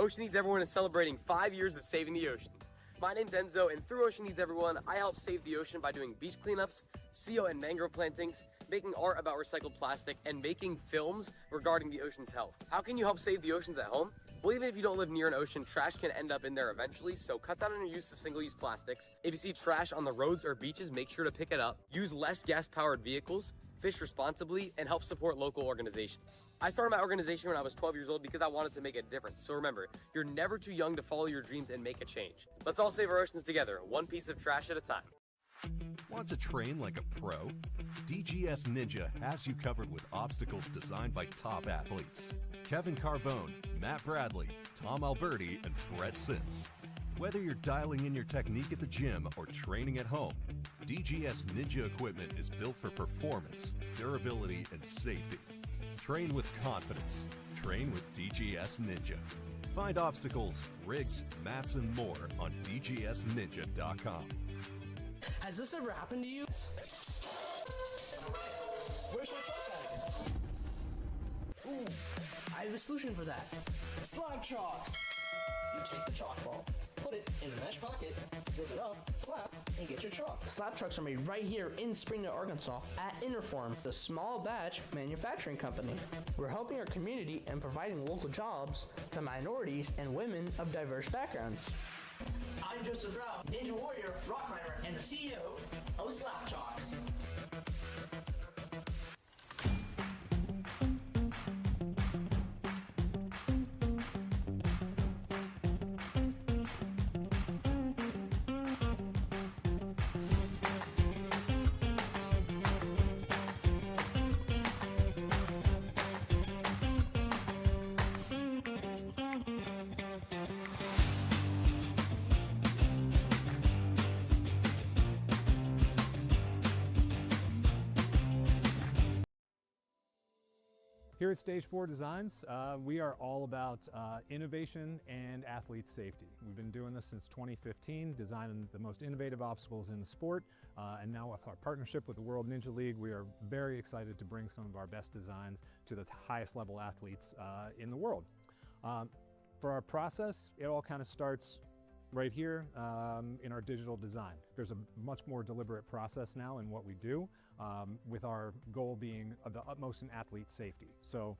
Ocean Needs Everyone is celebrating 5 years of saving the oceans. My name's Enzo, and through Ocean Needs Everyone, I help save the ocean by doing beach cleanups, seal and mangrove plantings, making art about recycled plastic, and making films regarding the ocean's health. How can you help save the oceans at home? Well, even if you don't live near an ocean, trash can end up in there eventually, so cut down on your use of single-use plastics. If you see trash on the roads or beaches, make sure to pick it up. Use less gas-powered vehicles, fish responsibly, and help support local organizations. I started my organization when I was 12 years old because I wanted to make a difference. So remember, you're never too young to follow your dreams and make a change. Let's all save our oceans together, one piece of trash at a time. Want to train like a pro? DGS Ninja has you covered with obstacles designed by top athletes. Kevin Carbone, Matt Bradley, Tom Alberti, and Brett Sims. Whether you're dialing in your technique at the gym or training at home, DGS Ninja equipment is built for performance, durability, and safety. Train with confidence. Train with DGS Ninja. Find obstacles, rigs, mats, and more on dgsninja.com. Has this ever happened to you? Where's my truck at? Ooh, I have a solution for that. Slab chalks! You take the chalk ball, put it in the mesh pocket, zip it up, slap, and get your chalk. Slab trucks are made right here in Springdale, Arkansas at Interform, the small batch manufacturing company. We're helping our community and providing local jobs to minorities and women of diverse backgrounds. I'm Joseph Rao, Ninja Warrior, rock climber, and the CEO of Slab Chalks. Here at Stage 4 Designs, we are all about innovation and athlete safety. We've been doing this since 2015, designing the most innovative obstacles in the sport, and now with our partnership with the World Ninja League, we are very excited to bring some of our best designs to the highest level athletes in the world. For our process, it all kind of starts right here in our digital design. There's a much more deliberate process now in what we do, with our goal being the utmost in athlete safety. So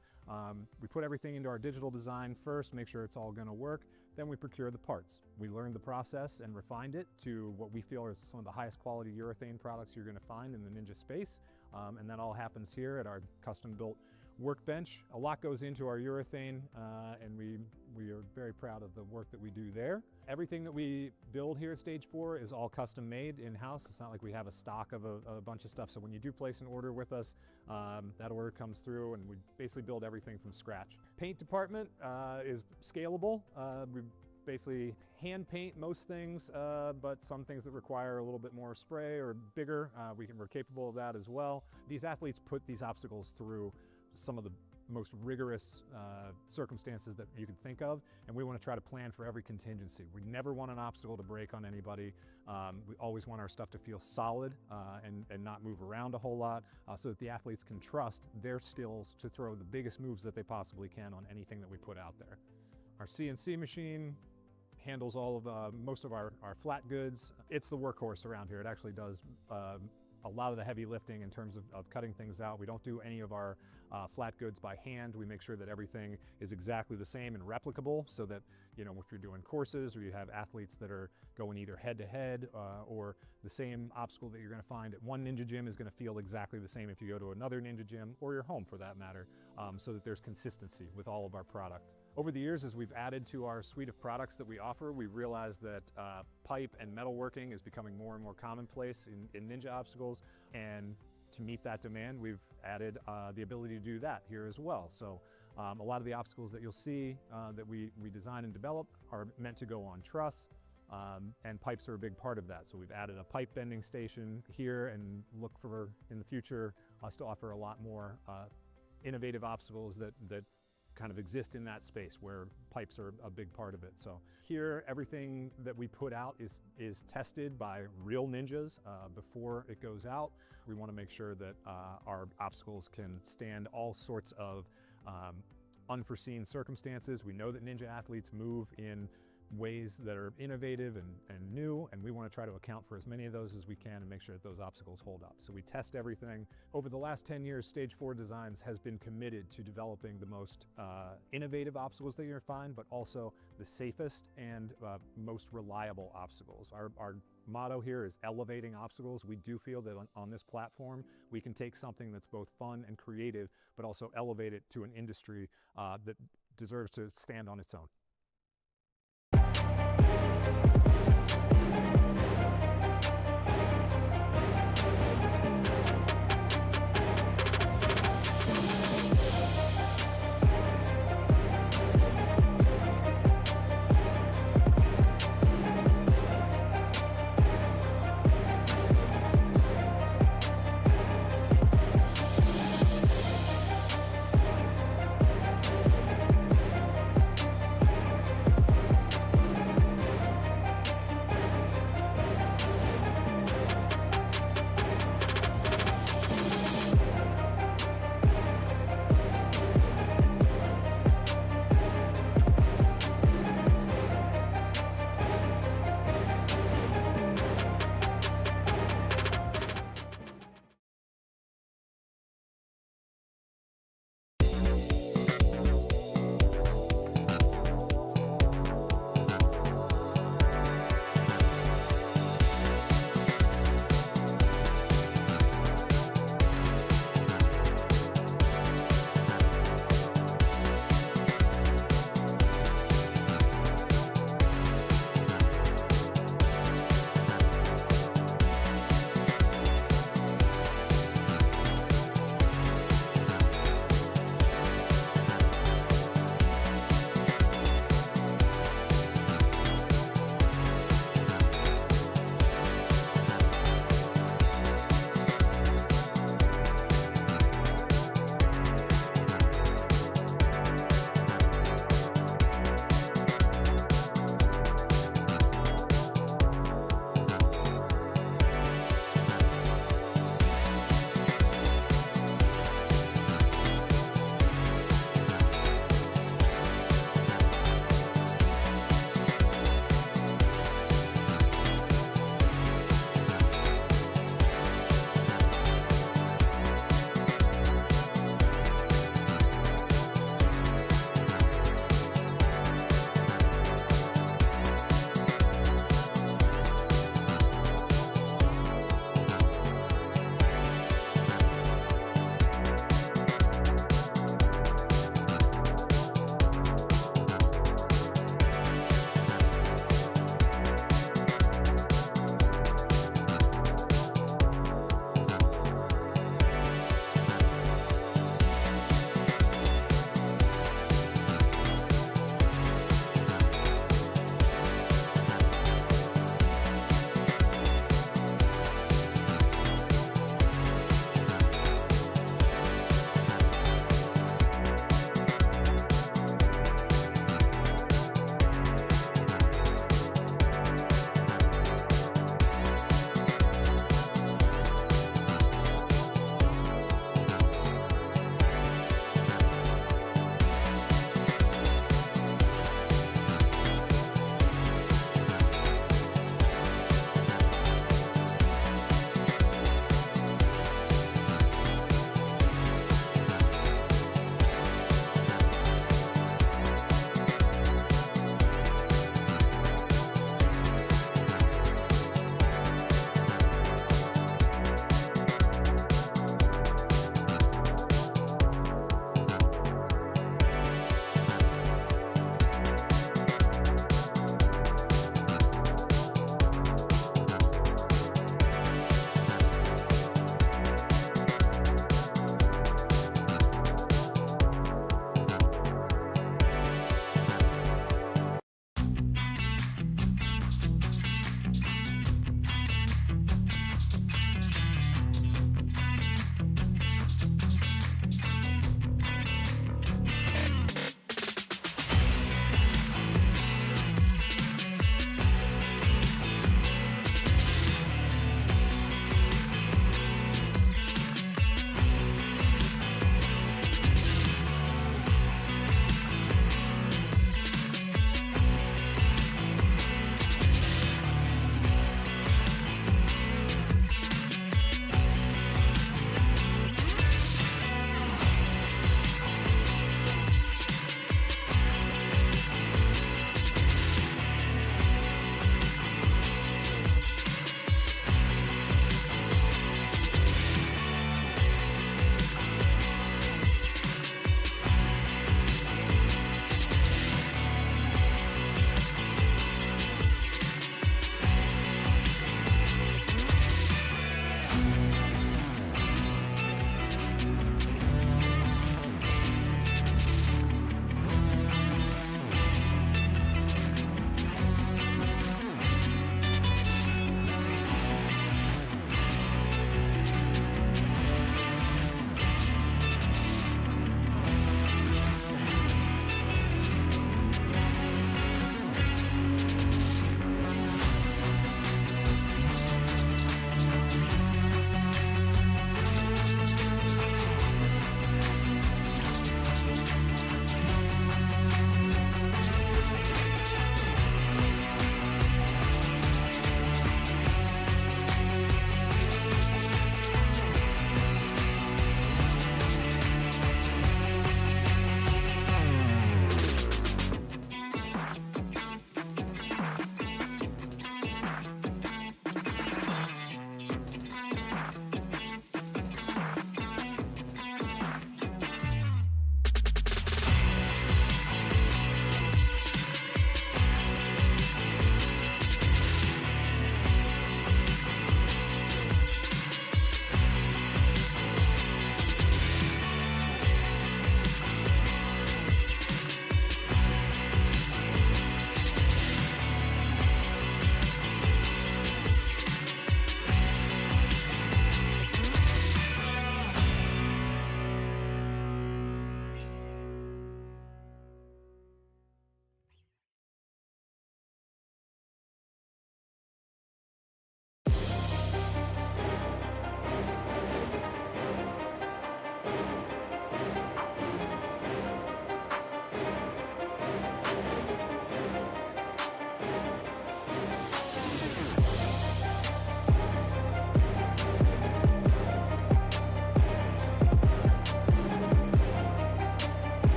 we put everything into our digital design first, make sure it's all going to work, then we procure the parts. We learned the process and refined it to what we feel are some of the highest quality urethane products you're going to find in the Ninja space, and that all happens here at our custom-built workbench. A lot goes into our urethane, and we are very proud of the work that we do there. Everything that we build here at Stage 4 is all custom made in-house. It's not like we have a stock of a bunch of stuff. So when you do place an order with us, that order comes through and we basically build everything from scratch. Paint department is scalable. We basically hand paint most things, but some things that require a little bit more spray or bigger, we're capable of that as well. These athletes put these obstacles through some of the most rigorous circumstances that you can think of, and we want to try to plan for every contingency. We never want an obstacle to break on anybody. We always want our stuff to feel solid and not move around a whole lot, so that the athletes can trust their skills to throw the biggest moves that they possibly can on anything that we put out there. Our CNC machine handles all of most of our flat goods. It's the workhorse around here. It actually does a lot of the heavy lifting in terms of cutting things out. We don't do any of our flat goods by hand. We make sure that everything is exactly the same and replicable, so that, you know, if you're doing courses or you have athletes that are going either head to head or the same obstacle that you're going to find at one Ninja gym is going to feel exactly the same if you go to another Ninja gym or your home for that matter, so that there's consistency with all of our product. Over the years, as we've added to our suite of products that we offer, we realized that pipe and metalworking is becoming more and more commonplace in Ninja obstacles, and to meet that demand, we've added the ability to do that here as well. So a lot of the obstacles that you'll see that we design and develop are meant to go on truss, and pipes are a big part of that. So we've added a pipe bending station here, and look for, in the future, us to offer a lot more innovative obstacles that kind of exist in that space where pipes are a big part of it. So here, everything that we put out is tested by real ninjas before it goes out. We want to make sure that our obstacles can stand all sorts of unforeseen circumstances. We know that Ninja athletes move in ways that are innovative and new, and we want to try to account for as many of those as we can and make sure that those obstacles hold up. So we test everything. Over the last 10 years, Stage 4 Designs has been committed to developing the most innovative obstacles that you're going to find, but also the safest and most reliable obstacles. Our motto here is elevating obstacles. We do feel that on this platform, we can take something that's both fun and creative, but also elevate it to an industry that deserves to stand on its own.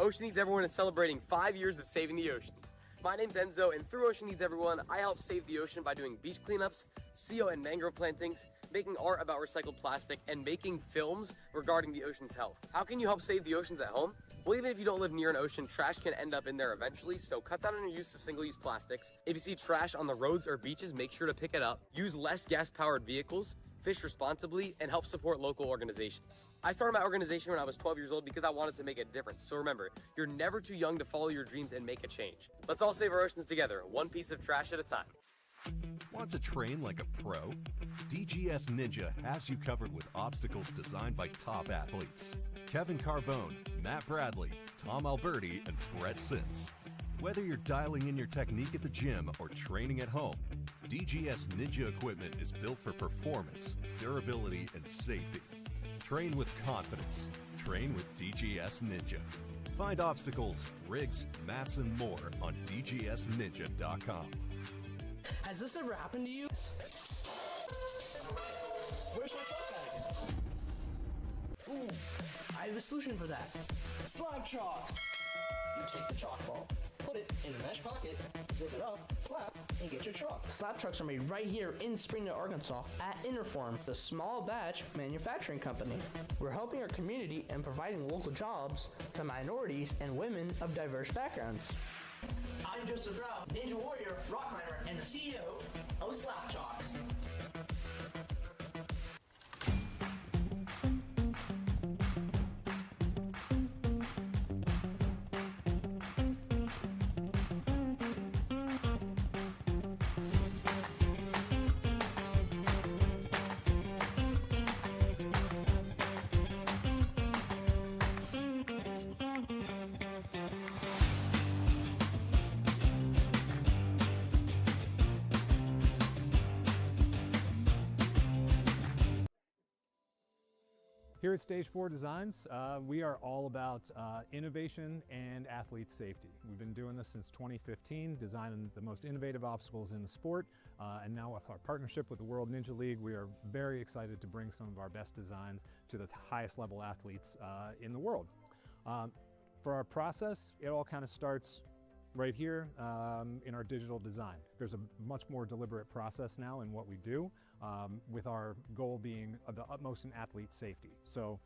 Ocean Needs Everyone is celebrating 5 years of saving the oceans. My name's Enzo, and through Ocean Needs Everyone, I help save the ocean by doing beach cleanups, CO and mangrove plantings, making art about recycled plastic, and making films regarding the ocean's health. How can you help save the oceans at home? Well, even if you don't live near an ocean, trash can end up in there eventually, so cut down on your use of single-use plastics. If you see trash on the roads or beaches, make sure to pick it up. Use less gas-powered vehicles, fish responsibly, and help support local organizations. I started my organization when I was 12 years old because I wanted to make a difference. So remember, you're never too young to follow your dreams and make a change. Let's all save our oceans together, one piece of trash at a time. Want to train like a pro? DGS Ninja has you covered with obstacles designed by top athletes. Kevin Carbone, Matt Bradley, Tom Alberti, and Brett Sims. Whether you're dialing in your technique at the gym or training at home, DGS Ninja equipment is built for performance, durability, and safety. Train with confidence. Train with DGS Ninja. Find obstacles, rigs, mats, and more on dgsninja.com. Has this ever happened to you? Where's my truck bag? Ooh, I have a solution for that. Slab chalks! You take the chalk ball, put it in the mesh pocket, zip it up, slap, and get your chalk. Slab trucks are made right here in Springdale, Arkansas at Interform, the small batch manufacturing company. We're helping our community and providing local jobs to minorities and women of diverse backgrounds. I'm Joseph Rao, Ninja Warrior, rock climber, and the CEO of Slap Chalks. Here at Stage 4 Designs, we are all about innovation and athlete safety. We've been doing this since 2015, designing the most innovative obstacles in the sport, and now with our partnership with the World Ninja League, we are very excited to bring some of our best designs to the highest level athletes in the world. For our process, it all kind of starts right here in our digital design. There's a much more deliberate process now in what we do, with our goal being the utmost in athlete safety. So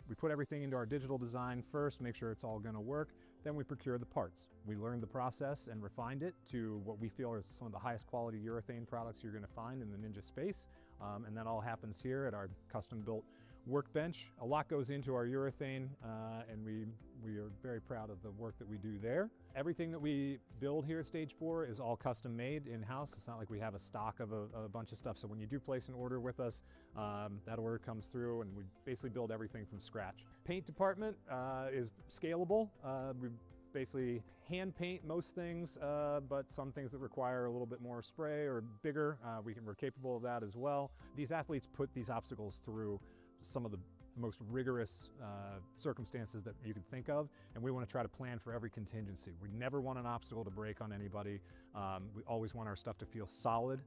we put everything into our digital design first, make sure it's all going to work, then we procure the parts. We learned the process and refined it to what we feel are some of the highest quality urethane products you're going to find in the Ninja space, and that all happens here at our custom built workbench. A lot goes into our urethane, and we are very proud of the work that we do there. Everything that we build here at Stage 4 is all custom made in-house. It's not like we have a stock of a bunch of stuff. So when you do place an order with us, that order comes through and we basically build everything from scratch. Paint department is scalable. We basically hand paint most things, but some things that require a little bit more spray or bigger, we're capable of that as well. These athletes put these obstacles through some of the most rigorous circumstances that you could think of, and we want to try to plan for every contingency. We never want an obstacle to break on anybody. We always want our stuff to feel solid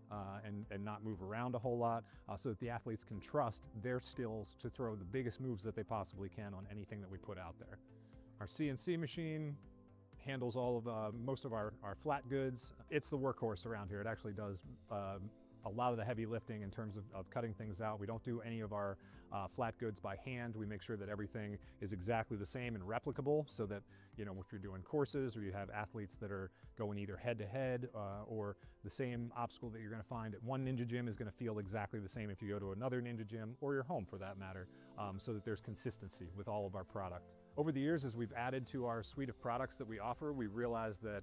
and not move around a whole lot, so that the athletes can trust their skills to throw the biggest moves that they possibly can on anything that we put out there. Our CNC machine handles all of most of our flat goods. It's the workhorse around here. It actually does a lot of the heavy lifting in terms of cutting things out. We don't do any of our flat goods by hand. We make sure that everything is exactly the same and replicable, so that, you know, if you're doing courses or you have athletes that are going either head to head or the same obstacle that you're going to find at one Ninja gym is going to feel exactly the same if you go to another Ninja gym or your home for that matter, so that there's consistency with all of our product. Over the years, as we've added to our suite of products that we offer, we realized that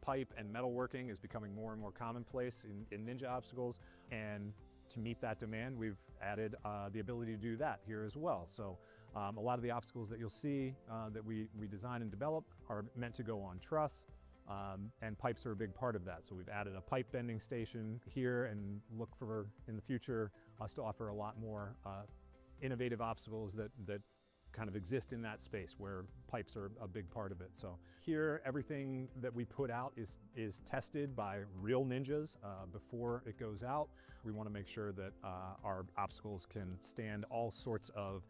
pipe and metalworking is becoming more and more commonplace in Ninja obstacles, and to meet that demand, we've added the ability to do that here as well. So a lot of the obstacles that you'll see that we design and develop are meant to go on truss, and pipes are a big part of that. So we've added a pipe bending station here, and look for, in the future, us to offer a lot more innovative obstacles that kind of exist in that space where pipes are a big part of it. So here, everything that we put out is tested by real ninjas before it goes out. We want to make sure that our obstacles can stand all sorts of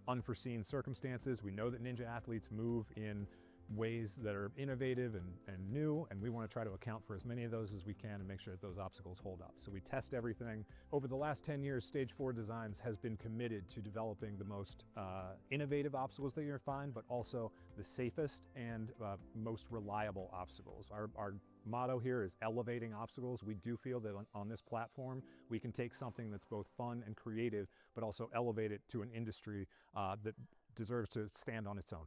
unforeseen circumstances. We know that ninja athletes move in ways that are innovative and new, and we want to try to account for as many of those as we can and make sure that those obstacles hold up. So we test everything. Over the last 10 years, Stage 4 Designs has been committed to developing the most innovative obstacles that you're going to find, but also the safest and most reliable obstacles. Our motto here is elevating obstacles. We do feel that on this platform, we can take something that's both fun and creative, but also elevate it to an industry that deserves to stand on its own.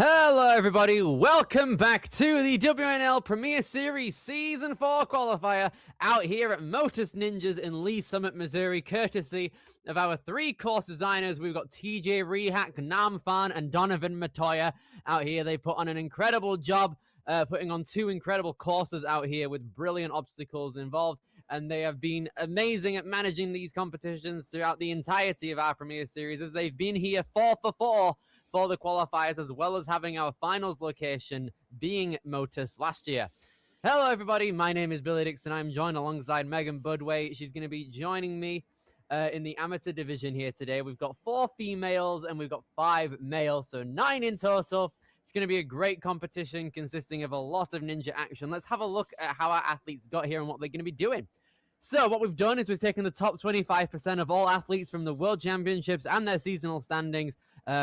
Hello, everybody. Welcome back to the WNL Premier Series Season 4 qualifier out here at Motus Ninjas in Lee Summit, Missouri, courtesy of our 3 course designers. We've got TJ Rehak, Nam Fan, and Donovan Matoya out here. They put on an incredible job putting on 2 incredible courses out here with brilliant obstacles involved. And they have been amazing at managing these competitions throughout the entirety of our Premier Series, as they've been here 4 for 4 for the qualifiers, as well as having our finals location being Motus last year. Hello, everybody. My name is Billy Dixon. I'm joined alongside Megan Budway. She's going to be joining me in the amateur division here today. We've got 4 females and we've got 5 males, so 9 in total. It's going to be a great competition consisting of a lot of ninja action. Let's have a look at how our athletes got here and what they're going to be doing. So what we've done is we've taken the top 25% of all athletes from the World Championships and their seasonal standings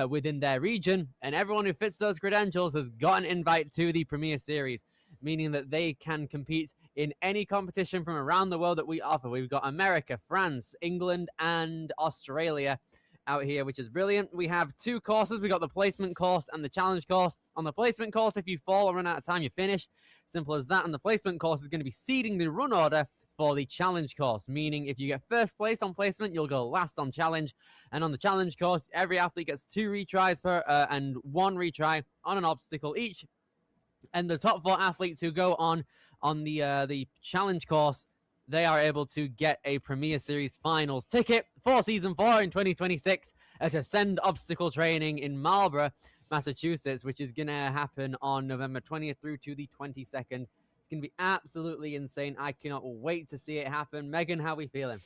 within their region, and everyone who fits those credentials has got an invite to the Premier Series, meaning that they can compete in any competition from around the world that we offer. We've got America, France, England, and Australia out here, which is brilliant. We have 2 courses. We got the placement course and the challenge course. On the placement course, if you fall or run out of time, you're finished. Simple as that. And the placement course is going to be seeding the run order for the challenge course, meaning if you get first place on placement, you'll go last on challenge. And on the challenge course, every athlete gets 2 retries per and 1 retry on an obstacle each. And the top 4 athletes who go on the challenge course, they are able to get a Premier Series finals ticket for season 4 in 2026 at Ascend Obstacle Training in Marlborough, Massachusetts, which is going to happen on November 20th through to the 22nd. It's going to be absolutely insane. I cannot wait to see it happen. Megan, how are we feeling?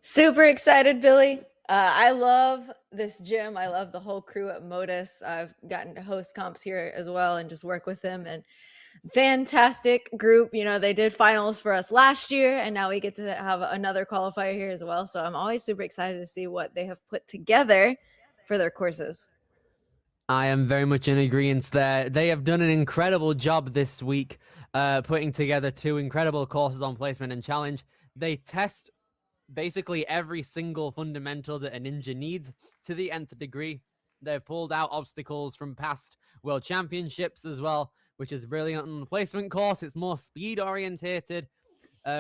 Super excited, Billy. I love this gym. I love the whole crew at Motus. I've gotten to host comps here as well and just work with them. And fantastic group. You know, they did finals for us last year, and now we get to have another qualifier here as well. So I'm always super excited to see what they have put together for their courses. I am very much in agreement there. They have done an incredible job this week putting together 2 incredible courses on placement and challenge. They test basically every single fundamental that a ninja needs to the nth degree. They've pulled out obstacles from past world championships as well, which is brilliant. On the placement course, it's more speed orientated,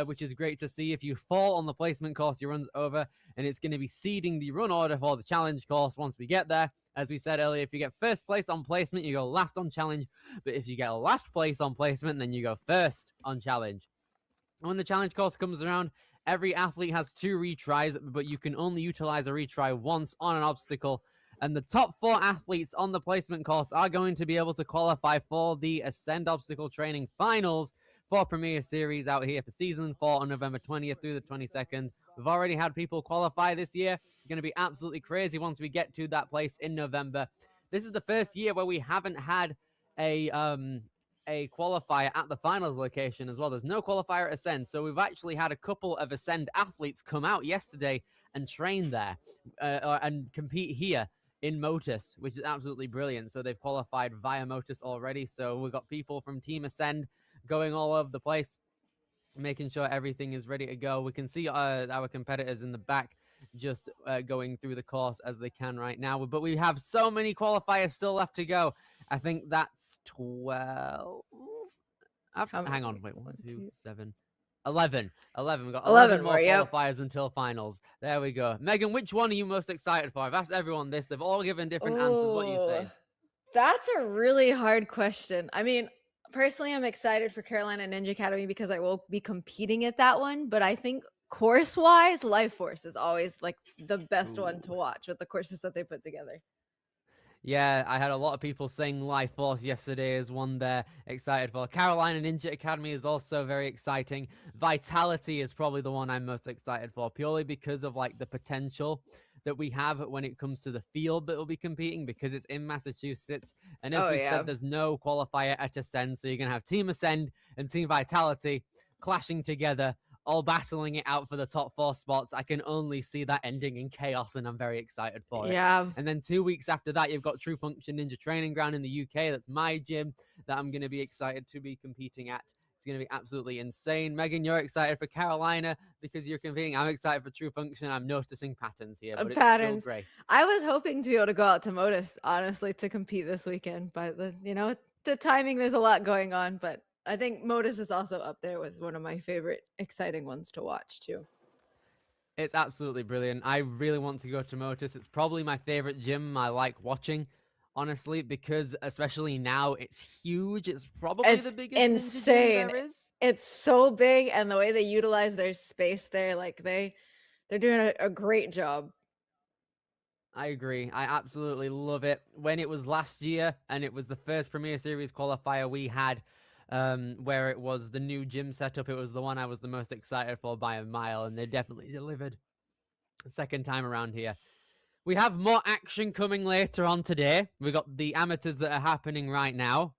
which is great to see. If you fall on the placement course, your run's over, and it's going to be seeding the run order for the challenge course once we get there. As we said earlier, if you get first place on placement, you go last on challenge. But if you get last place on placement, then you go first on challenge. And when the challenge course comes around, every athlete has 2 retries, but you can only utilize a retry once on an obstacle. And the top 4 athletes on the placement course are going to be able to qualify for the Ascend Obstacle Training Finals for Premier Series out here for Season 4 on November 20th through the 22nd. We've already had people qualify this year. It's going to be absolutely crazy once we get to that place in November. This is the first year where we haven't had a qualifier at the finals location as well. There's no qualifier at Ascend, so we've actually had a couple of Ascend athletes come out yesterday and train there and compete here in Motus, which is absolutely brilliant. So they've qualified via Motus already. So we've got people from Team Ascend going all over the place, making sure everything is ready to go. We can see our competitors in the back just going through the course as they can right now. But we have so many qualifiers still left to go. I think that's 12. Hang on, wait, 1, 2, 7, 11. 11. We've got 11 more qualifiers until finals. There we go. Megan, which one are you most excited for? I've asked everyone this. They've all given different answers. What do you say? That's a really hard question. I mean, personally, I'm excited for Carolina Ninja Academy because I will be competing at that one. But I think course-wise, Life Force is always like the best one to watch with the courses that they put together. Yeah, I had a lot of people saying Life Force yesterday is one they're excited for. Carolina Ninja Academy is also very exciting. Vitality is probably the one I'm most excited for, purely because of like the potential that we have when it comes to the field that will be competing, because it's in Massachusetts. And as we said, there's no qualifier at Ascend, so you're going to have Team Ascend and Team Vitality clashing together, all battling it out for the top 4 spots. I can only see that ending in chaos, and I'm very excited for it. Yeah. And then 2 weeks after that, you've got True Function Ninja Training Ground in the UK. That's my gym that I'm going to be excited to be competing at It's going to be absolutely insane. Megan, you're excited for Carolina because you're competing. I'm excited for True Function. I'm noticing patterns here, but it's still Patterns. great. I was hoping to be able to go out to Motus, honestly, to compete this weekend, but the timing, there's a lot going on, but I think Motus is also up there with one of my favorite exciting ones to watch too. It's absolutely brilliant. I really want to go to Motus. It's probably my favorite gym I like watching, honestly, because especially now it's huge. It's probably the biggest ninja gym there is. It's so big, and the way they utilize their space there, like they're doing a great job. I agree. I absolutely love it. When it was last year and it was the first Premier Series qualifier we had, where it was the new gym setup, it was the one I was the most excited for by a mile, and they definitely delivered. Second time around here. We have more action coming later on today. We got the amateurs that are happening right now,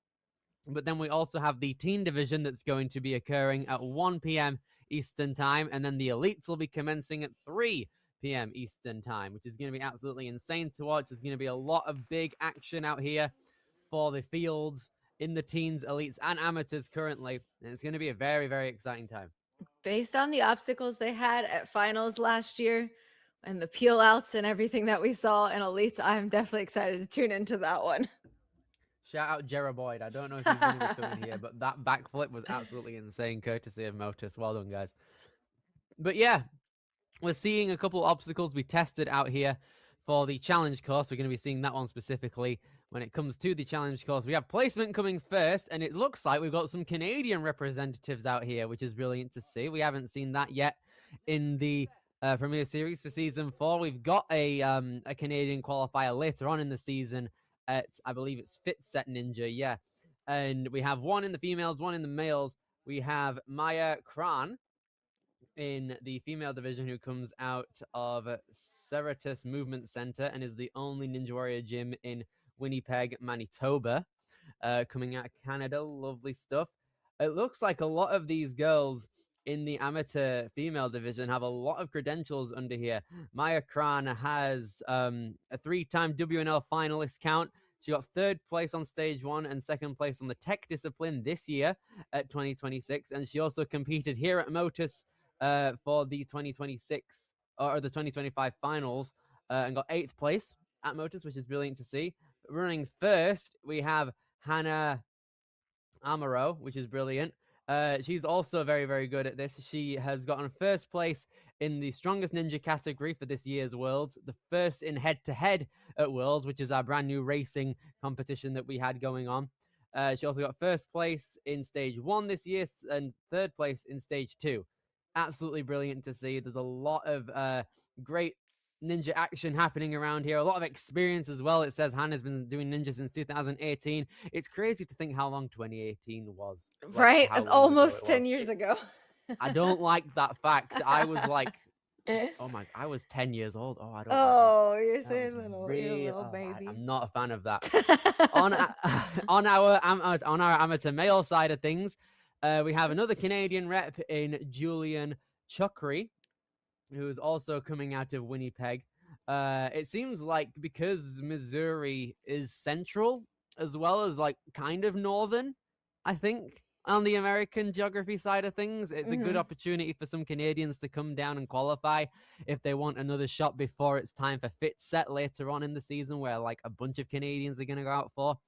but then we also have the teen division that's going to be occurring at 1 p.m. Eastern time, and then the elites will be commencing at 3 p.m. Eastern time, which is going to be absolutely insane to watch. There's going to be a lot of big action out here for the fields in the teens, elites, and amateurs currently, and it's going to be a very, very exciting time. Based on the obstacles they had at finals last year and the peel outs and everything that we saw in elites, I'm definitely excited to tune into that one. Shout out Jeroboyd. I don't know if he's going to be coming here, but that backflip was absolutely insane, courtesy of Motus. Well done, guys. But yeah, we're seeing a couple obstacles we tested out here for the challenge course. We're going to be seeing that one specifically when it comes to the challenge course. We have placement coming first, and it looks like we've got some Canadian representatives out here, which is brilliant to see. We haven't seen that yet in the Premier Series for Season 4. We've got a Canadian qualifier later on in the season at, I believe it's Fit Set Ninja, yeah. And we have one in the females, one in the males. We have Maya Kran in the female division, who comes out of Cerritus Movement Center and is the only Ninja Warrior gym in Winnipeg, Manitoba, coming out of Canada. Lovely stuff. It looks like a lot of these girls in the amateur female division have a lot of credentials under here. Maya Kran has a 3-time WNL finalist count. She got 3rd place on stage 1 and 2nd place on the tech discipline this year at 2026. And she also competed here at Motus for the 2026 or the 2025 finals and got 8th place at Motus, which is brilliant to see. Running first, we have Hannah Amaro, which is brilliant. She's also very, very good at this. She has gotten 1st place in the Strongest Ninja category for this year's Worlds, the 1st in head-to-head at Worlds, which is our brand new racing competition that we had going on. She also got 1st place in Stage 1 this year and 3rd place in Stage 2. Absolutely brilliant to see. There's a lot of great ninja action happening around here. A lot of experience as well. It says Hannah's been doing ninja since 2018. It's crazy to think how long 2018 was. Right? It's almost 10 years ago. I don't like that fact. I was like, I was 10 years old. Oh, I don't. Oh, you're so little, really, you're a little baby. I'm not a fan of that. on our amateur male side of things, we have another Canadian rep in Julian Chukri, who is also coming out of Winnipeg. It seems like because Missouri is central as well as like kind of northern, I think, on the American geography side of things, it's a good opportunity for some Canadians to come down and qualify if they want another shot before it's time for Fit Set later on in the season, where like a bunch of Canadians are going to go out for,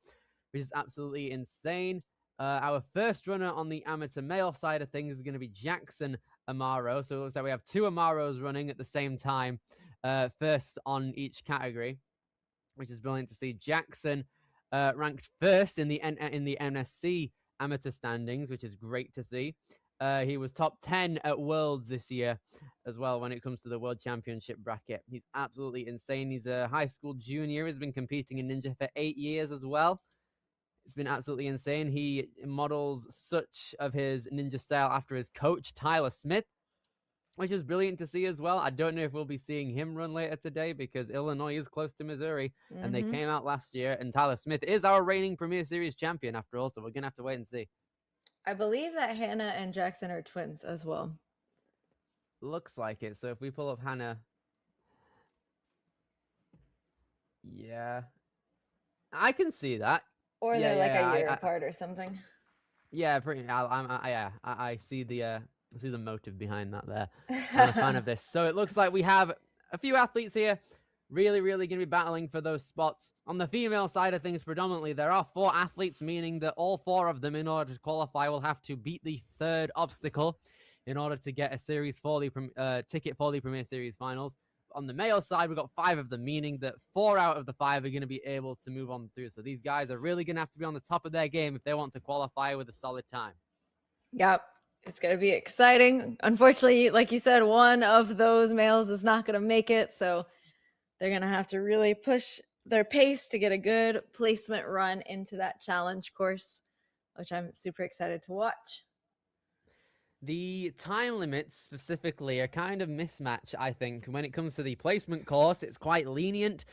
which is absolutely insane. Our first runner on the amateur male side of things is going to be Jackson Amaro. So it looks like we have 2 Amaros running at the same time, first on each category, which is brilliant to see. Jackson ranked 1st in the NSC amateur standings, which is great to see. He was top 10 at Worlds this year as well when it comes to the World Championship bracket. He's absolutely insane. He's a high school junior. He's been competing in Ninja for 8 years as well. It's been absolutely insane. He models such of his ninja style after his coach, Tyler Smith, which is brilliant to see as well. I don't know if we'll be seeing him run later today because Illinois is close to Missouri, and they came out last year, and Tyler Smith is our reigning Premier Series champion after all, so we're going to have to wait and see. I believe that Hannah and Jackson are twins as well. Looks like it. So if we pull up Hannah... Yeah. I can see that. Or they're like a year apart or something. Yeah, pretty. I see the motive behind that there. I'm a fan of this. So it looks like we have a few athletes here, really going to be battling for those spots. On the female side of things, predominantly, there are 4 athletes, meaning that all 4 of them, in order to qualify, will have to beat the 3rd obstacle in order to get a series for the ticket for the Premier Series finals. On the male side, we've got 5 of them, meaning that 4 out of the 5 are going to be able to move on through. So these guys are really going to have to be on the top of their game if they want to qualify with a solid time. Yep. It's going to be exciting. Unfortunately, like you said, one of those males is not going to make it. So they're going to have to really push their pace to get a good placement run into that challenge course, which I'm super excited to watch. The time limits specifically are kind of mismatch, I think. When it comes to the placement course, it's quite lenient.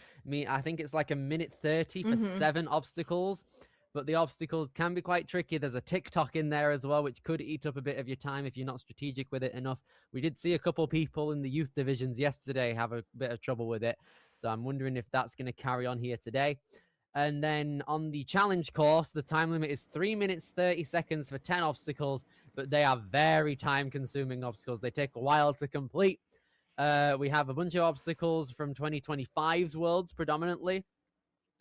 I think it's like 1:30 for 7 obstacles, but the obstacles can be quite tricky. There's a TikTok in there as well, which could eat up a bit of your time if you're not strategic with it enough. We did see a couple people in the youth divisions yesterday have a bit of trouble with it, so I'm wondering if that's going to carry on here today. And then on the challenge course, the time limit is 3 minutes 30 seconds for 10 obstacles, but they are very time-consuming obstacles. They take a while to complete. We have a bunch of obstacles from 2025's Worlds predominantly,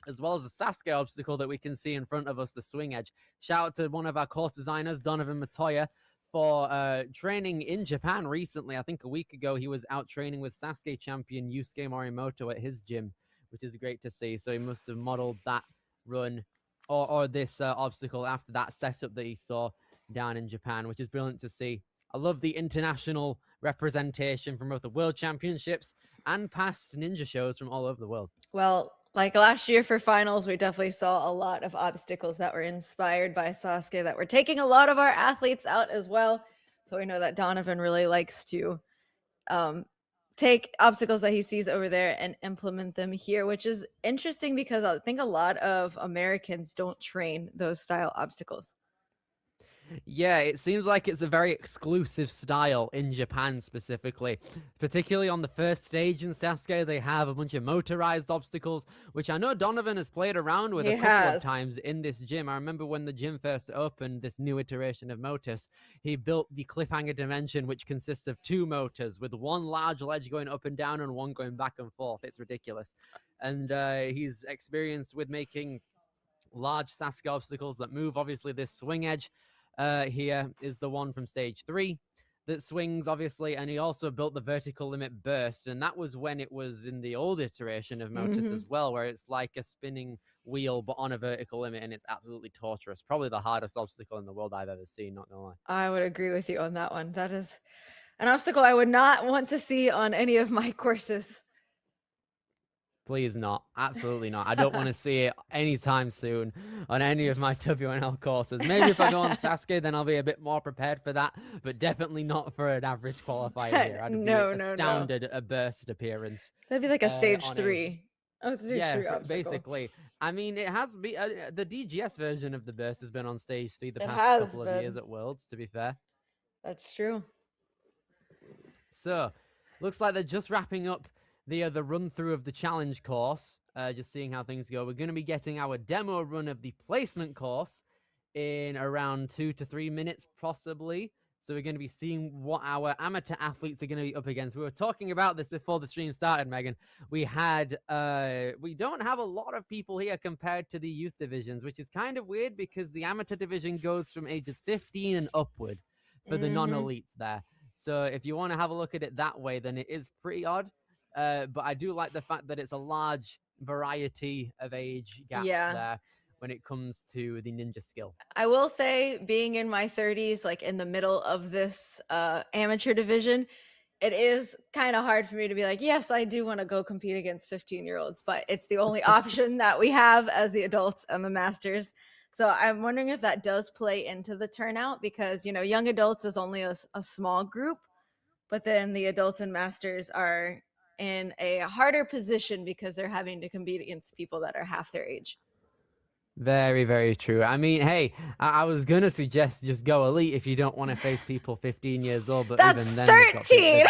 as well as a Sasuke obstacle that we can see in front of us, the swing edge. Shout out to one of our course designers, Donovan Matoya, for training in Japan recently. I think a week ago, he was out training with Sasuke champion Yusuke Morimoto at his gym, which is great to see. So he must have modeled that run or this obstacle after that setup that he saw down in Japan, which is brilliant to see. I love the international representation from both the World Championships and past ninja shows from all over the world. Well, like last year for finals, we definitely saw a lot of obstacles that were inspired by Sasuke that were taking a lot of our athletes out as well. So we know that Donovan really likes to take obstacles that he sees over there and implement them here, which is interesting because I think a lot of Americans don't train those style obstacles. Yeah, it seems like it's a very exclusive style in Japan specifically. Particularly on the first stage in Sasuke, they have a bunch of motorized obstacles, which I know Donovan has played around with a couple of times in this gym. I remember when the gym first opened, this new iteration of Motus, he built the Cliffhanger Dimension, which consists of 2 motors with one large ledge going up and down and one going back and forth. It's ridiculous. And he's experienced with making large Sasuke obstacles that move. Obviously, this swing edge here is the one from stage 3 that swings, obviously, and he also built the vertical limit burst, and that was when it was in the old iteration of Motus as well, where it's like a spinning wheel but on a vertical limit, and it's absolutely torturous. Probably the hardest obstacle in the world I've ever seen, not gonna lie. I would agree with you on that one. That is an obstacle I would not want to see on any of my courses. Please not. Absolutely not. I don't want to see it anytime soon on any of my WNL courses. Maybe if I go on Sasuke, then I'll be a bit more prepared for that, but definitely not for an average qualifier here. I'd be astounded at a burst appearance. That'd be like a stage 3. Oh, it's stage 3 obstacle. Basically. I mean, it has been the DGS version of the burst has been on stage 3 the past couple of years at Worlds, to be fair. That's true. So, looks like they're just wrapping up the run through of the challenge course, just seeing how things go. We're going to be getting our demo run of the placement course in around 2 to 3 minutes, possibly. So we're going to be seeing what our amateur athletes are going to be up against. We were talking about this before the stream started, Megan. We don't have a lot of people here compared to the youth divisions, which is kind of weird because the amateur division goes from ages 15 and upward for the non-elites there. So if you want to have a look at it that way, then it is pretty odd. But I do like the fact that it's a large variety of age gaps there when it comes to the ninja skill. I will say, being in my 30s, like in the middle of this amateur division, it is kind of hard for me to be like, yes, I do want to go compete against 15-year-olds, but it's the only option that we have as the adults and the masters. So I'm wondering if that does play into the turnout because, you know, young adults is only a small group, but then the adults and masters are in a harder position because they're having to compete against people that are half their age. Very, very true. I mean, hey, I was going to suggest just go elite if you don't want to face people 15 years old. But that's even then, 13!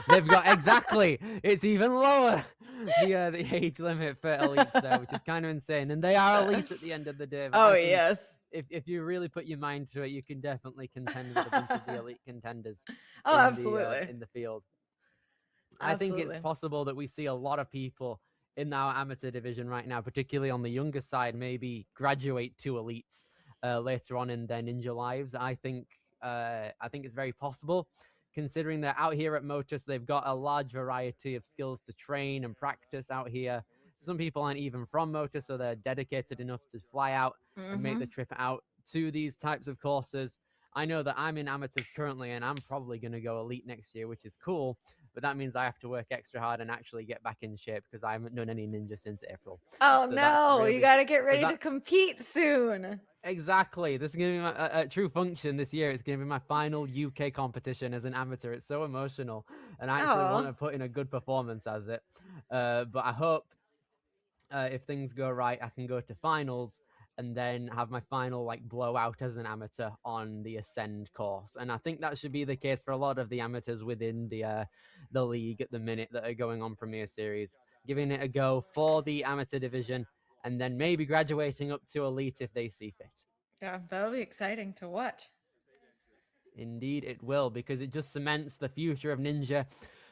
They've got exactly. It's even lower, the age limit for elites there, which is kind of insane. And they are elite at the end of the day. Oh, yes. if you really put your mind to it, you can definitely contend with a bunch of the elite contenders Oh, absolutely. in the field. I think it's Absolutely. possible that we see a lot of people in our amateur division right now, particularly on the younger side, maybe graduate to elites later on in their ninja lives. I think it's very possible, considering they're out here at Motus. They've got a large variety of skills to train and practice out here. Some people aren't even from Motus, so they're dedicated enough to fly out and make the trip out to these types of courses. I know that I'm in amateurs currently, and I'm probably going to go elite next year, which is cool. But that means I have to work extra hard and actually get back in shape because I haven't done any ninja since April. Oh, So no. really, you got to get ready to compete soon. Exactly. This is going to be my true function this year. It's going to be my final UK competition as an amateur. It's so emotional. And I actually want to put in a good performance as it. But I hope if things go right, I can go to finals and then have my final like blowout as an amateur on the Ascend course. And I think that should be the case for a lot of the amateurs within the league at the minute that are going on Premier Series, giving it a go for the amateur division and then maybe graduating up to elite if they see fit. Yeah, that'll be exciting to watch. Indeed it will, because it just cements the future of Ninja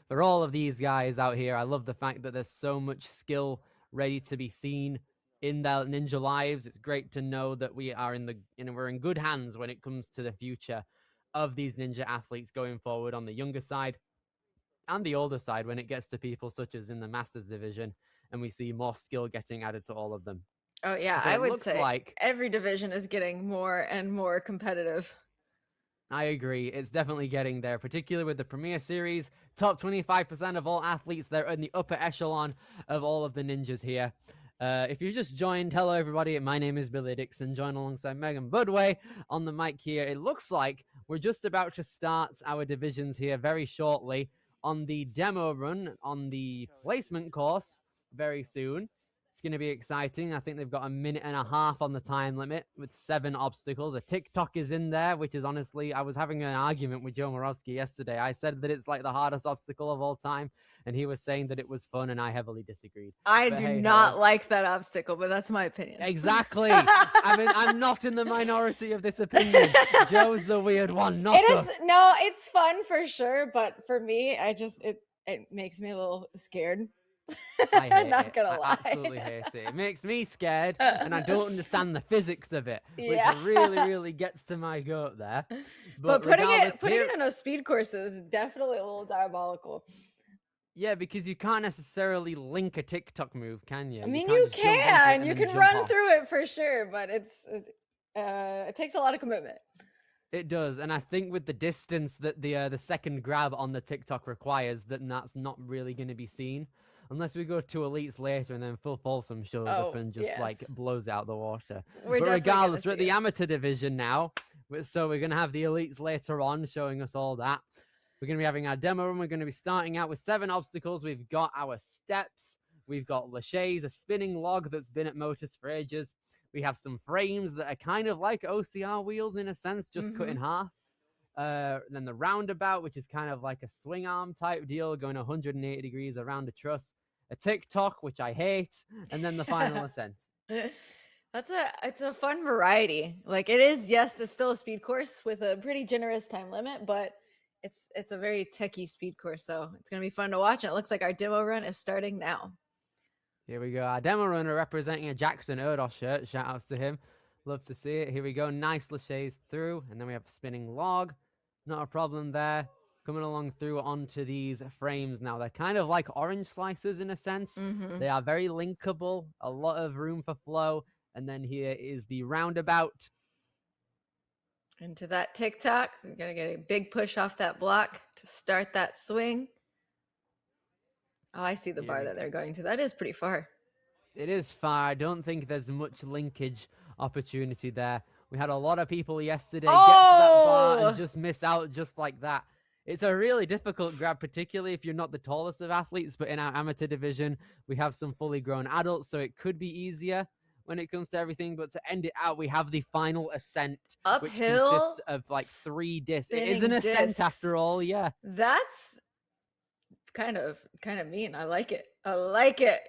for all of these guys out here. I love the fact that there's so much skill ready to be seen in their ninja lives. It's great to know that we are we're in good hands when it comes to the future of these ninja athletes going forward on the younger side and the older side when it gets to people such as in the Masters division and we see more skill getting added to all of them. Oh yeah, So I it would looks say like every division is getting more and more competitive. I agree. It's definitely getting there, particularly with the Premier Series. Top 25% of all athletes, they're in the upper echelon of all of the ninjas here. If you just joined, hello everybody, my name is Billy Dixon, joined alongside Megan Budway on the mic here. It looks like we're just about to start our divisions here very shortly on the demo run on the placement course very soon. It's going to be exciting. I think they've got 1.5 minutes on the time limit with 7 obstacles. A TikTok is in there, which is honestly, I was having an argument with Joe Morawski yesterday. I said that it's like the hardest obstacle of all time, and he was saying that it was fun, and I heavily disagreed. I do not like that obstacle, but that's my opinion. Exactly. I mean, I'm not in the minority of this opinion. Joe's the weird one, not us. No, it's fun for sure, but for me, it makes me a little scared. I'm not gonna lie. I absolutely hate it. It makes me scared, and I don't understand the physics of it, which Yeah. really gets to my goat there. But putting it in those speed courses is definitely a little diabolical. Yeah, because you can't necessarily link a TikTok move, can you? I mean, you can. You can run through it for sure, but it takes a lot of commitment. It does, and I think with the distance that the second grab on the TikTok requires, that's not really going to be seen. Unless we go to elites later and then Phil Folsom shows up and just like blows out the water. But regardless, we're at the amateur division now. So we're going to have the elites later on showing us all that. We're going to be having our demo run. We're going to be starting out with 7 obstacles. We've got our steps. We've got laches, a spinning log that's been at Motus for ages. We have some frames that are kind of like OCR wheels in a sense, just cut in half. Then the roundabout, which is kind of like a swing arm type deal, going 180 degrees around a truss. A TikTok, which I hate, and then the final ascent. It's a fun variety. Like it is, yes, it's still a speed course with a pretty generous time limit, but it's a very techie speed course, so it's gonna be fun to watch. And it looks like our demo run is starting now. Here we go. Our demo runner representing a Jackson Erdos shirt. Shout outs to him. Love to see it. Here we go. Nice laches through, and then we have a spinning log. Not a problem there. Coming along through onto these frames now. They're kind of like orange slices in a sense. They are very linkable, a lot of room for flow. And then here is the roundabout. Into that TikTok. We're going to get a big push off that block to start that swing. Oh, I see the bar that they're going to. That is pretty far. It is far. I don't think there's much linkage opportunity there. We had a lot of people yesterday get to that bar and just miss out just like that. It's a really difficult grab, particularly if you're not the tallest of athletes, but in our amateur division, we have some fully grown adults, so it could be easier when it comes to everything. But to end it out, we have the final ascent, which consists of like 3 discs. It is an ascent after all, yeah. That's kind of mean. I like it. I like it.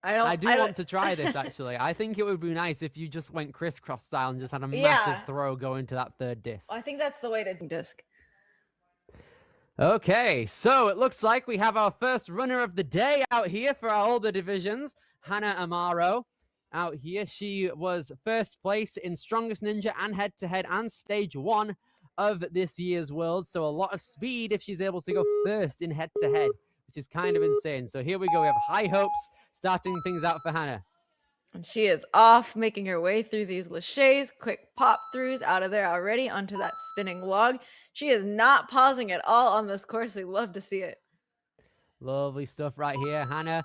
I do want to try this, actually. I think it would be nice if you just went crisscross style and just had a massive throw going to that third disc. I think that's the way to disc. Okay, so it looks like we have our first runner of the day out here for our older divisions, Hannah Amaro. Out here, she was first place in Strongest Ninja and Head-to-Head and Stage 1 of this year's World. So a lot of speed if she's able to go first in Head-to-Head, which is kind of insane. So here we go. We have high hopes starting things out for Hannah. And she is off, making her way through these laches. Quick pop throughs out of there already onto that spinning log. She is not pausing at all on this course. We love to see it. Lovely stuff right here. Hannah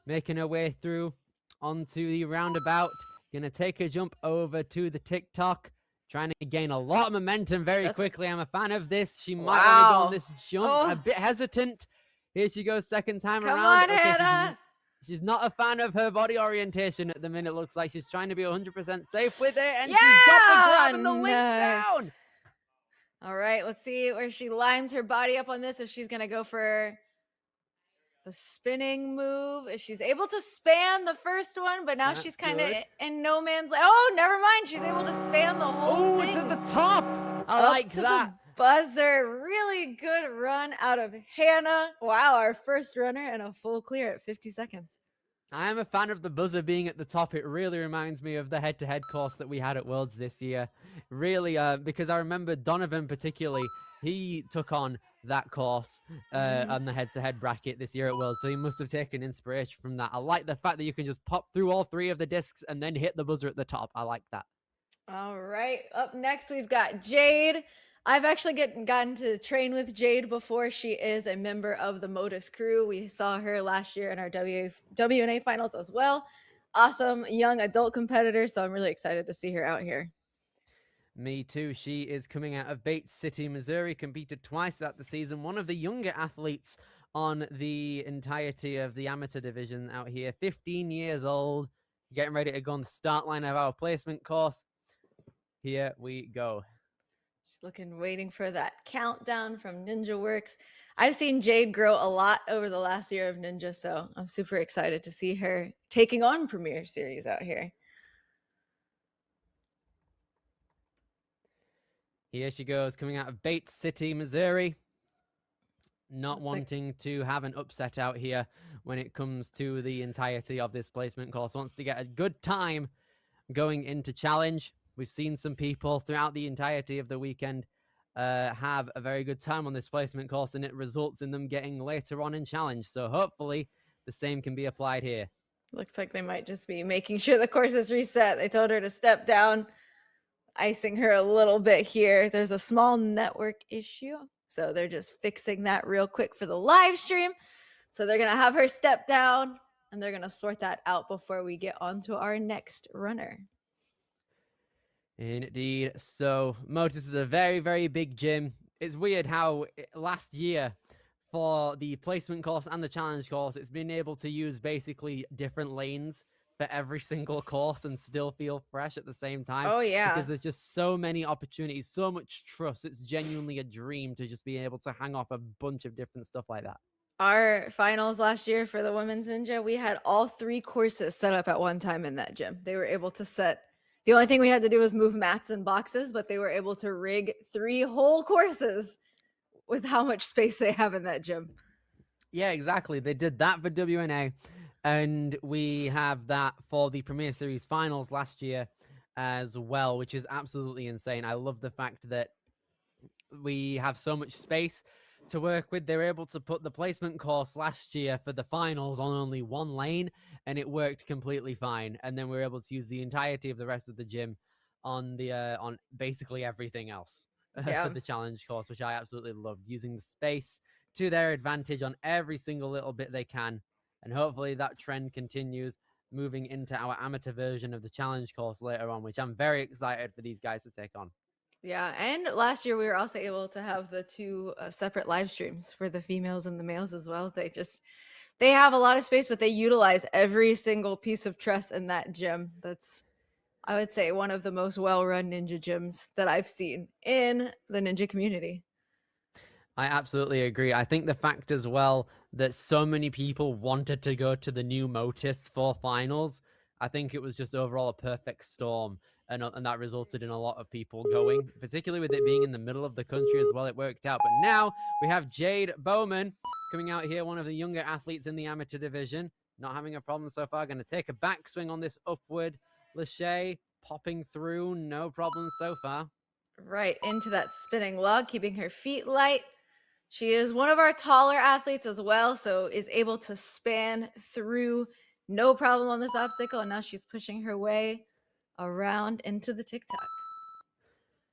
making her way through onto the roundabout. Gonna take a jump over to the TikTok. Trying to gain a lot of momentum very quickly. I'm a fan of this. She might want to go on this jump. A bit hesitant. Here she goes, second time around. Come on, Hannah. She's not a fan of her body orientation at the minute. Looks like she's trying to be 100% safe with it. And she's got the link down. All right, let's see where she lines her body up on this. If she's going to go for the spinning move. She's able to span the first one, but now she's kind of in no man's land. Oh, never mind. She's able to span the whole thing. Oh, it's at the top. I like that. Buzzer. Really good run out of Hannah. Wow, our first runner and a full clear at 50 seconds. I am a fan of the buzzer being at the top. It really reminds me of the head-to-head course that we had at Worlds this year. Really, because I remember Donovan particularly, he took on that course on the head-to-head bracket this year at Worlds, so he must have taken inspiration from that. I like the fact that you can just pop through all three of the discs and then hit the buzzer at the top. I like that. All right, up next we've got Jade. I've actually gotten to train with Jade before. She is a member of the Motus crew. We saw her last year in our WNA finals as well. Awesome young adult competitor, so I'm really excited to see her out here. Me too. She is coming out of Bates City, Missouri, competed twice throughout the season. One of the younger athletes on the entirety of the amateur division out here. 15 years old, getting ready to go on the start line of our placement course. Here we go. Waiting for that countdown from NinjaWorks. I've seen Jade grow a lot over the last year of Ninja, so I'm super excited to see her taking on Premier Series out here. Here she goes, coming out of Bates City, Missouri. Not wanting to have an upset out here when it comes to the entirety of this placement course. Wants to get a good time going into challenge. We've seen some people throughout the entirety of the weekend have a very good time on this placement course, and it results in them getting later on in challenge. So hopefully the same can be applied here. Looks like they might just be making sure the course is reset. They told her to step down, icing her a little bit here. There's a small network issue, so they're just fixing that real quick for the live stream. So they're going to have her step down, and they're going to sort that out before we get on to our next runner. Indeed. So Motus is a very, very big gym. It's weird how last year for the placement course and the challenge course, it's been able to use basically different lanes for every single course and still feel fresh at the same time. Oh, yeah. Because there's just so many opportunities, so much trust. It's genuinely a dream to just be able to hang off a bunch of different stuff like that. Our finals last year for the Women's Ninja, we had all three courses set up at one time in that gym. They were able to set... The only thing we had to do was move mats and boxes, but they were able to rig 3 whole courses with how much space they have in that gym. Yeah, exactly. They did that for WNA, and we have that for the Premier Series finals last year as well, which is absolutely insane. I love the fact that we have so much space to work with. They were able to put the placement course last year for the finals on only one lane, and it worked completely fine. And then we were able to use the entirety of the rest of the gym on the on basically everything else for the challenge course, which I absolutely loved, using the space to their advantage on every single little bit they can. And hopefully that trend continues moving into our amateur version of the challenge course later on, which I'm very excited for these guys to take on. Yeah, and last year we were also able to have the 2 separate live streams for the females and the males as well. They have a lot of space, but they utilize every single piece of truss in that gym. That's, I would say, one of the most well-run ninja gyms that I've seen in the ninja community. I absolutely agree. I think the fact as well that so many people wanted to go to the new Motus for finals. I think it was just overall a perfect storm, and that resulted in a lot of people going, particularly with it being in the middle of the country as well. It worked out. But now we have Jade Bowman coming out here, one of the younger athletes in the amateur division, not having a problem so far. Going to take a backswing on this upward lache, popping through, no problem so far. Right into that spinning log, keeping her feet light. She is one of our taller athletes as well, so is able to span through no problem on this obstacle. And now she's pushing her way around into the TikTok.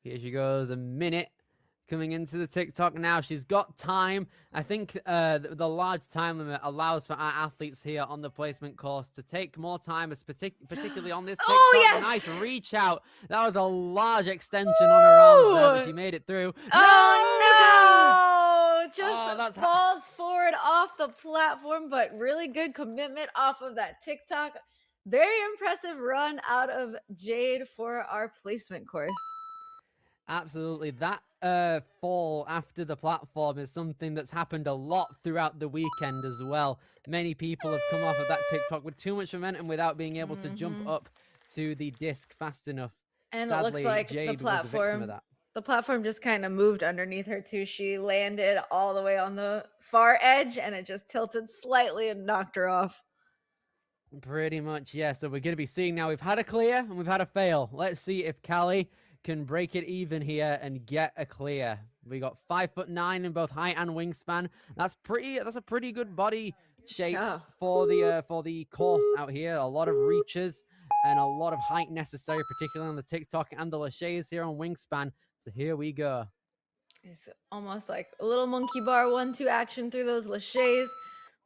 Here she goes, a minute coming into the TikTok now. She's got time. I think the large time limit allows for our athletes here on the placement course to take more time, particularly on this TikTok. Oh, yes! Nice reach out. That was a large extension on her arms there, but she made it through. Oh, no! Just that's falls forward off the platform, but really good commitment off of that TikTok. Very impressive run out of Jade for our placement course. Absolutely. That fall after the platform is something that's happened a lot throughout the weekend as well. Many people have come off of that TikTok with too much momentum without being able to jump up to the disc fast enough. And Sadly, it looks like Jade the was a victim platform, of that. the platform just kind of moved underneath her too. She landed all the way on the far edge and it just tilted slightly and knocked her off. Pretty much, yeah. So we're going to be seeing now. We've had a clear and we've had a fail. Let's see if Callie can break it even here and get a clear. We got 5'9" in both height and wingspan. That's a pretty good body shape for the course out here. A lot of reaches and a lot of height necessary, particularly on the TikTok and the laches here on wingspan. So here we go. It's almost like a little monkey bar 1-2 action through those laches.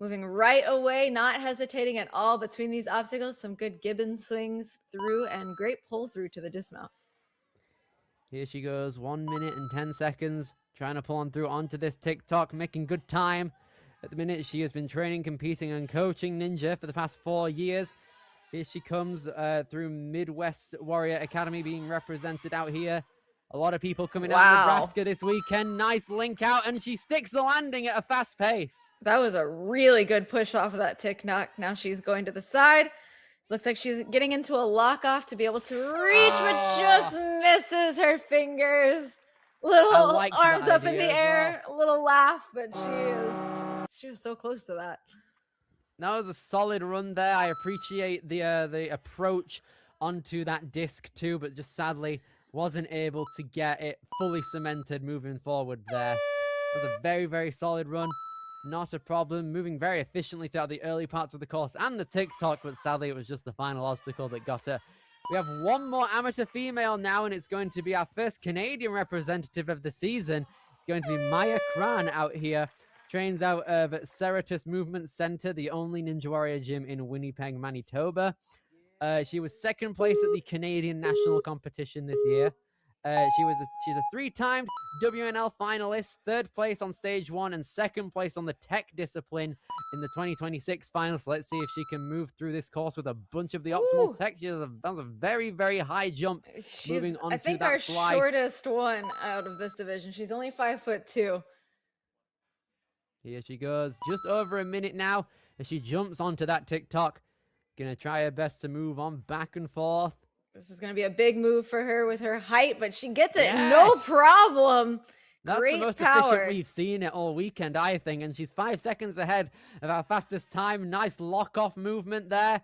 Moving right away, not hesitating at all between these obstacles. Some good Gibbon swings through and great pull through to the dismount. Here she goes, 1 minute and 10 seconds, trying to pull on through onto this TikTok, making good time. At the minute, she has been training, competing, and coaching Ninja for the past 4 years. Here she comes through Midwest Warrior Academy being represented out here. A lot of people coming out of Nebraska this weekend. Nice link out, and she sticks the landing at a fast pace. That was a really good push off of that TikTok. Now she's going to the side. Looks like she's getting into a lock off to be able to reach, but just misses her fingers. Little arms up in the air, a little laugh, but she was so close to that. That was a solid run there. I appreciate the approach onto that disc too, but just sadly wasn't able to get it fully cemented moving forward there. It was a very, very solid run. Not a problem. Moving very efficiently throughout the early parts of the course and the TikTok, but sadly it was just the final obstacle that got her. We have one more amateur female now, and it's going to be our first Canadian representative of the season. It's going to be Maya Kran out here. Trains out of Cerritus Movement Center, the only Ninja Warrior gym in Winnipeg, Manitoba. She was second place at the Canadian National Competition this year. She's a 3-time WNL finalist, third place on stage 1 and second place on the tech discipline in the 2026 finals. So let's see if she can move through this course with a bunch of the optimal tech. That was a very, very high jump. Moving on to that slice. Our shortest one out of this division. She's only 5'2". Here she goes, just over a minute now as she jumps onto that TikTok. Gonna try her best to move on back and forth. This is going to be a big move for her with her height, but she gets it no problem. That's Great the most power. efficient we've seen it all weekend, I think. And she's 5 seconds ahead of our fastest time. Nice lock-off movement there.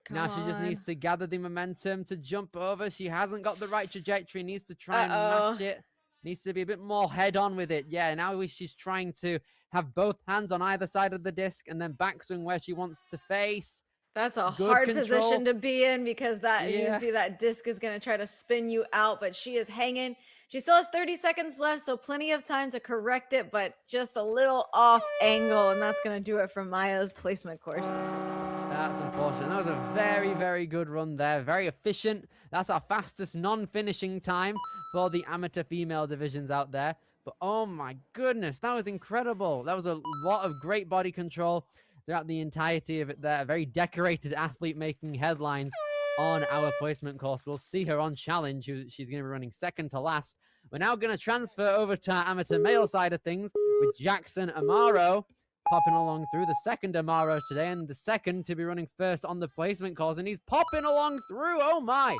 Now she just needs to gather the momentum to jump over. She hasn't got the right trajectory. Needs to try and match it. Needs to be a bit more head-on with it. Yeah, now she's trying to have both hands on either side of the disc and then backswing where she wants to face. That's a hard position to be in because you can see that disc is going to try to spin you out, but she is hanging. She still has 30 seconds left, so plenty of time to correct it, but just a little off angle, and that's going to do it for Maya's placement course. That's unfortunate. That was a very, very good run there. Very efficient. That's our fastest non-finishing time for the amateur female divisions out there. But oh my goodness, that was incredible. That was a lot of great body control throughout the entirety of it there. A very decorated athlete making headlines on our placement course. We'll see her on challenge. She's going to be running second to last. We're now going to transfer over to our amateur male side of things with Jackson Amaro. popping along through. The second Amaro today, and the second to be running first on the placement course, and he's popping along through. Oh my!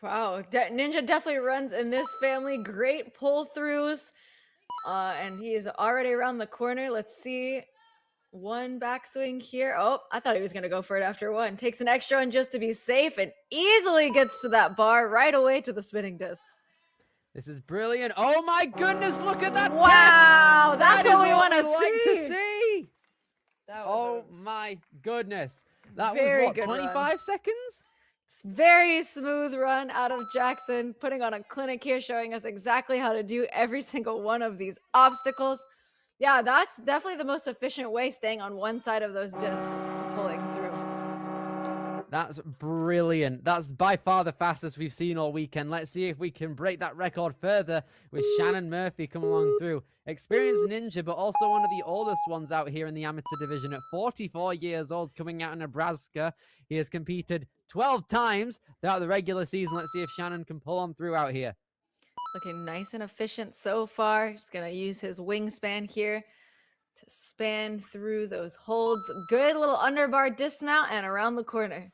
Wow, Ninja definitely runs in this family. Great pull-throughs. And he is already around the corner. Let's see. One backswing here. Oh, I thought he was going to go for it after one. Takes an extra one just to be safe and easily gets to that bar right away to the spinning discs. This is brilliant. Oh my goodness, look at that. Wow, tip. that's That what is we want to like see. to see. That was Oh my goodness. That very was what, good 25 run. seconds? Very smooth run out of Jackson, putting on a clinic here, showing us exactly how to do every single one of these obstacles. Yeah, that's definitely the most efficient way, staying on one side of those discs and pulling through. That's brilliant. That's by far the fastest we've seen all weekend. Let's see if we can break that record further with Shannon Murphy coming along through. Experienced ninja, but also one of the oldest ones out here in the amateur division at 44 years old, coming out of Nebraska. He has competed 12 times throughout the regular season. Let's see if Shannon can pull on through out here. Looking nice and efficient so far. He's going to use his wingspan here to span through those holds. Good little underbar dismount and around the corner.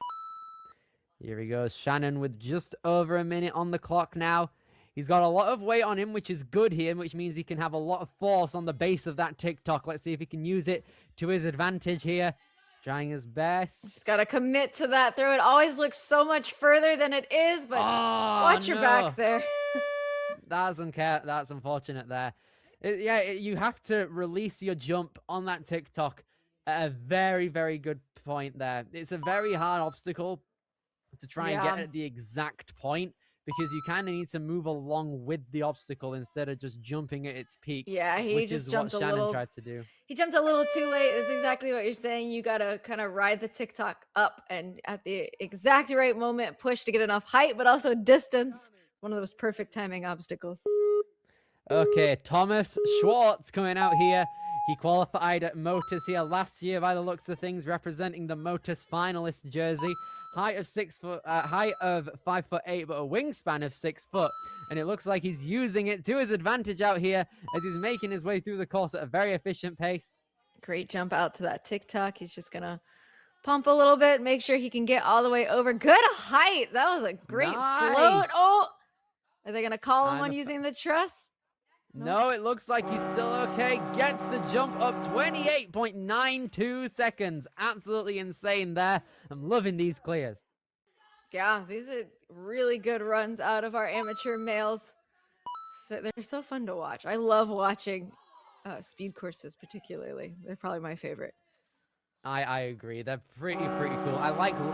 Here he goes. Shannon with just over a minute on the clock now. He's got a lot of weight on him, which is good here, which means he can have a lot of force on the base of that TikTok. Let's see if he can use it to his advantage here. Trying his best. Just got to commit to that throw. It always looks so much further than it is, but watch your back there. That's unfortunate there. You have to release your jump on that TikTok at a very, very good point there. It's a very hard obstacle to try and get at the exact point, because you kind of need to move along with the obstacle instead of just jumping at its peak. Yeah, he just jumped a little. Tried to do. He jumped a little too late. It's exactly what you're saying. You got to kind of ride the TikTok up and at the exact right moment push to get enough height, but also distance. One of those perfect timing obstacles. Okay, Thomas Schwartz coming out here. He qualified at Motus here last year by the looks of things, representing the Motus finalist jersey. Height of 5'8", but a wingspan of 6 foot. And it looks like he's using it to his advantage out here as he's making his way through the course at a very efficient pace. Great jump out to that TikTok. He's just going to pump a little bit, make sure he can get all the way over. Good height. That was a great float. Oh, are they going to call him on using the truss? No, it looks like he's still okay. Gets the jump up 28.92 seconds. Absolutely insane there. I'm loving these clears. Yeah, these are really good runs out of our amateur males. So they're so fun to watch. I love watching speed courses particularly. They're probably my favorite. I agree. They're pretty cool.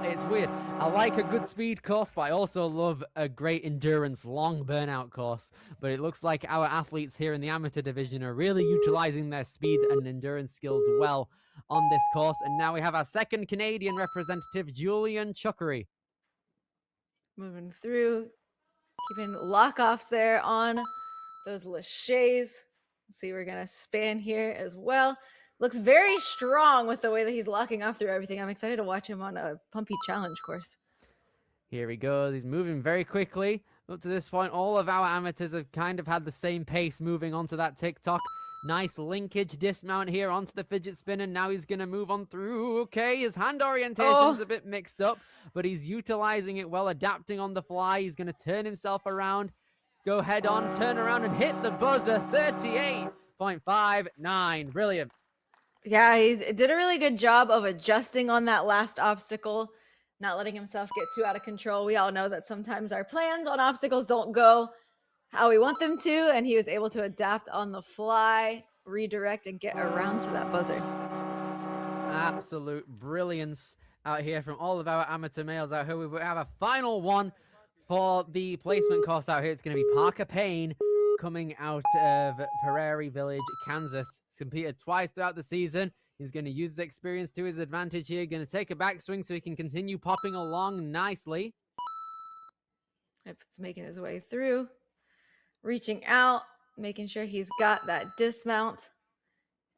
It's weird. I like a good speed course, but I also love a great endurance, long burnout course. But it looks like our athletes here in the amateur division are really utilizing their speed and endurance skills well on this course. And now we have our second Canadian representative, Julian Chuckery. Moving through, keeping lock-offs there on those laches. Let's see, we're going to span here as well. Looks very strong with the way that he's locking off through everything. I'm excited to watch him on a Pumpy Challenge course. Here he goes. He's moving very quickly. Up to this point, all of our amateurs have kind of had the same pace moving onto that TikTok. Nice linkage dismount here onto the fidget spinner. Now he's going to move on through. Okay, his hand orientation's a bit mixed up, but he's utilizing it well, adapting on the fly. He's going to turn himself around, go head on, turn around, and hit the buzzer. 38.59. Brilliant. Yeah, he did a really good job of adjusting on that last obstacle, not letting himself get too out of control. We all know that sometimes our plans on obstacles don't go how we want them to, and he was able to adapt on the fly, redirect, and get around to that buzzer. Absolute brilliance out here from all of our amateur males out here. We have a final one for the placement course out here. It's going to be Parker Payne, coming out of Prairie Village, Kansas. He's competed twice throughout the season. He's going to use his experience to his advantage here. Going to take a backswing so he can continue popping along nicely. Yep, it's making his way through. Reaching out, making sure he's got that dismount.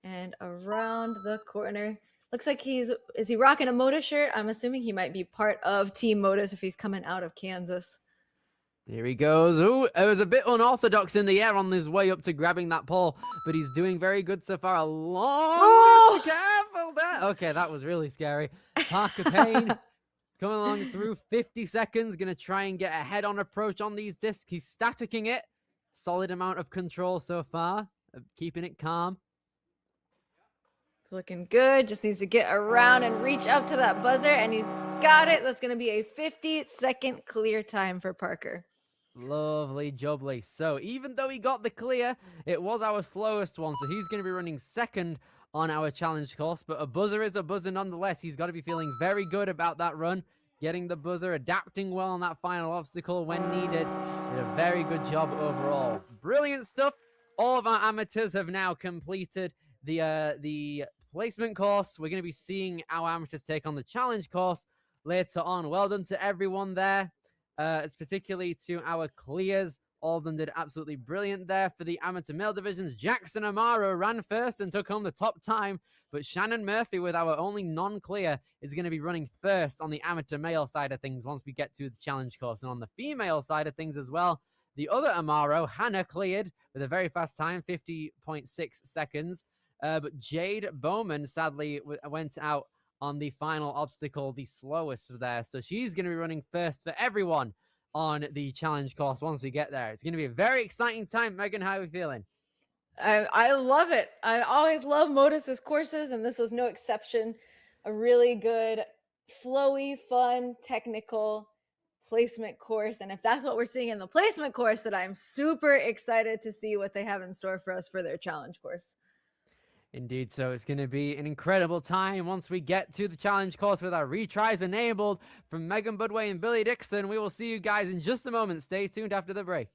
And around the corner. Looks like is he rocking a Motus shirt? I'm assuming he might be part of Team Motus if he's coming out of Kansas. Here he goes. Ooh, it was a bit unorthodox in the air on his way up to grabbing that pole, but he's doing very good so far. Careful there. Okay, that was really scary. Parker Payne coming along through 50 seconds. Going to try and get a head-on approach on these discs. He's staticking it. Solid amount of control so far. Keeping it calm. It's looking good. Just needs to get around and reach up to that buzzer, and he's got it. That's going to be a 50-second clear time for Parker. Lovely jubbly. So even though he got the clear, it was our slowest one. So he's going to be running second on our challenge course. But a buzzer is a buzzer nonetheless. He's got to be feeling very good about that run. Getting the buzzer, adapting well on that final obstacle when needed. Did a very good job overall. Brilliant stuff. All of our amateurs have now completed the placement course. We're going to be seeing our amateurs take on the challenge course later on. Well done to everyone there. It's particularly to our clears. All of them did absolutely brilliant there. For the amateur male divisions, Jackson Amaro ran first and took home the top time, but Shannon Murphy, with our only non-clear, is going to be running first on the amateur male side of things once we get to the challenge course. And on the female side of things as well, the other Amaro, Hannah, cleared with a very fast time, 50.6 seconds. But Jade Bowman, sadly, went out on the final obstacle, the slowest there. So she's going to be running first for everyone on the challenge course once we get there. It's going to be a very exciting time. Megan, how are we feeling? I love it. I always love Motus's courses, and this was no exception. A really good, flowy, fun, technical placement course. And if that's what we're seeing in the placement course, then I'm super excited to see what they have in store for us for their challenge course. Indeed, so it's going to be an incredible time once we get to the challenge course with our retries enabled. From Megan Budway and Billy Dixon, we will see you guys in just a moment. Stay tuned after the break.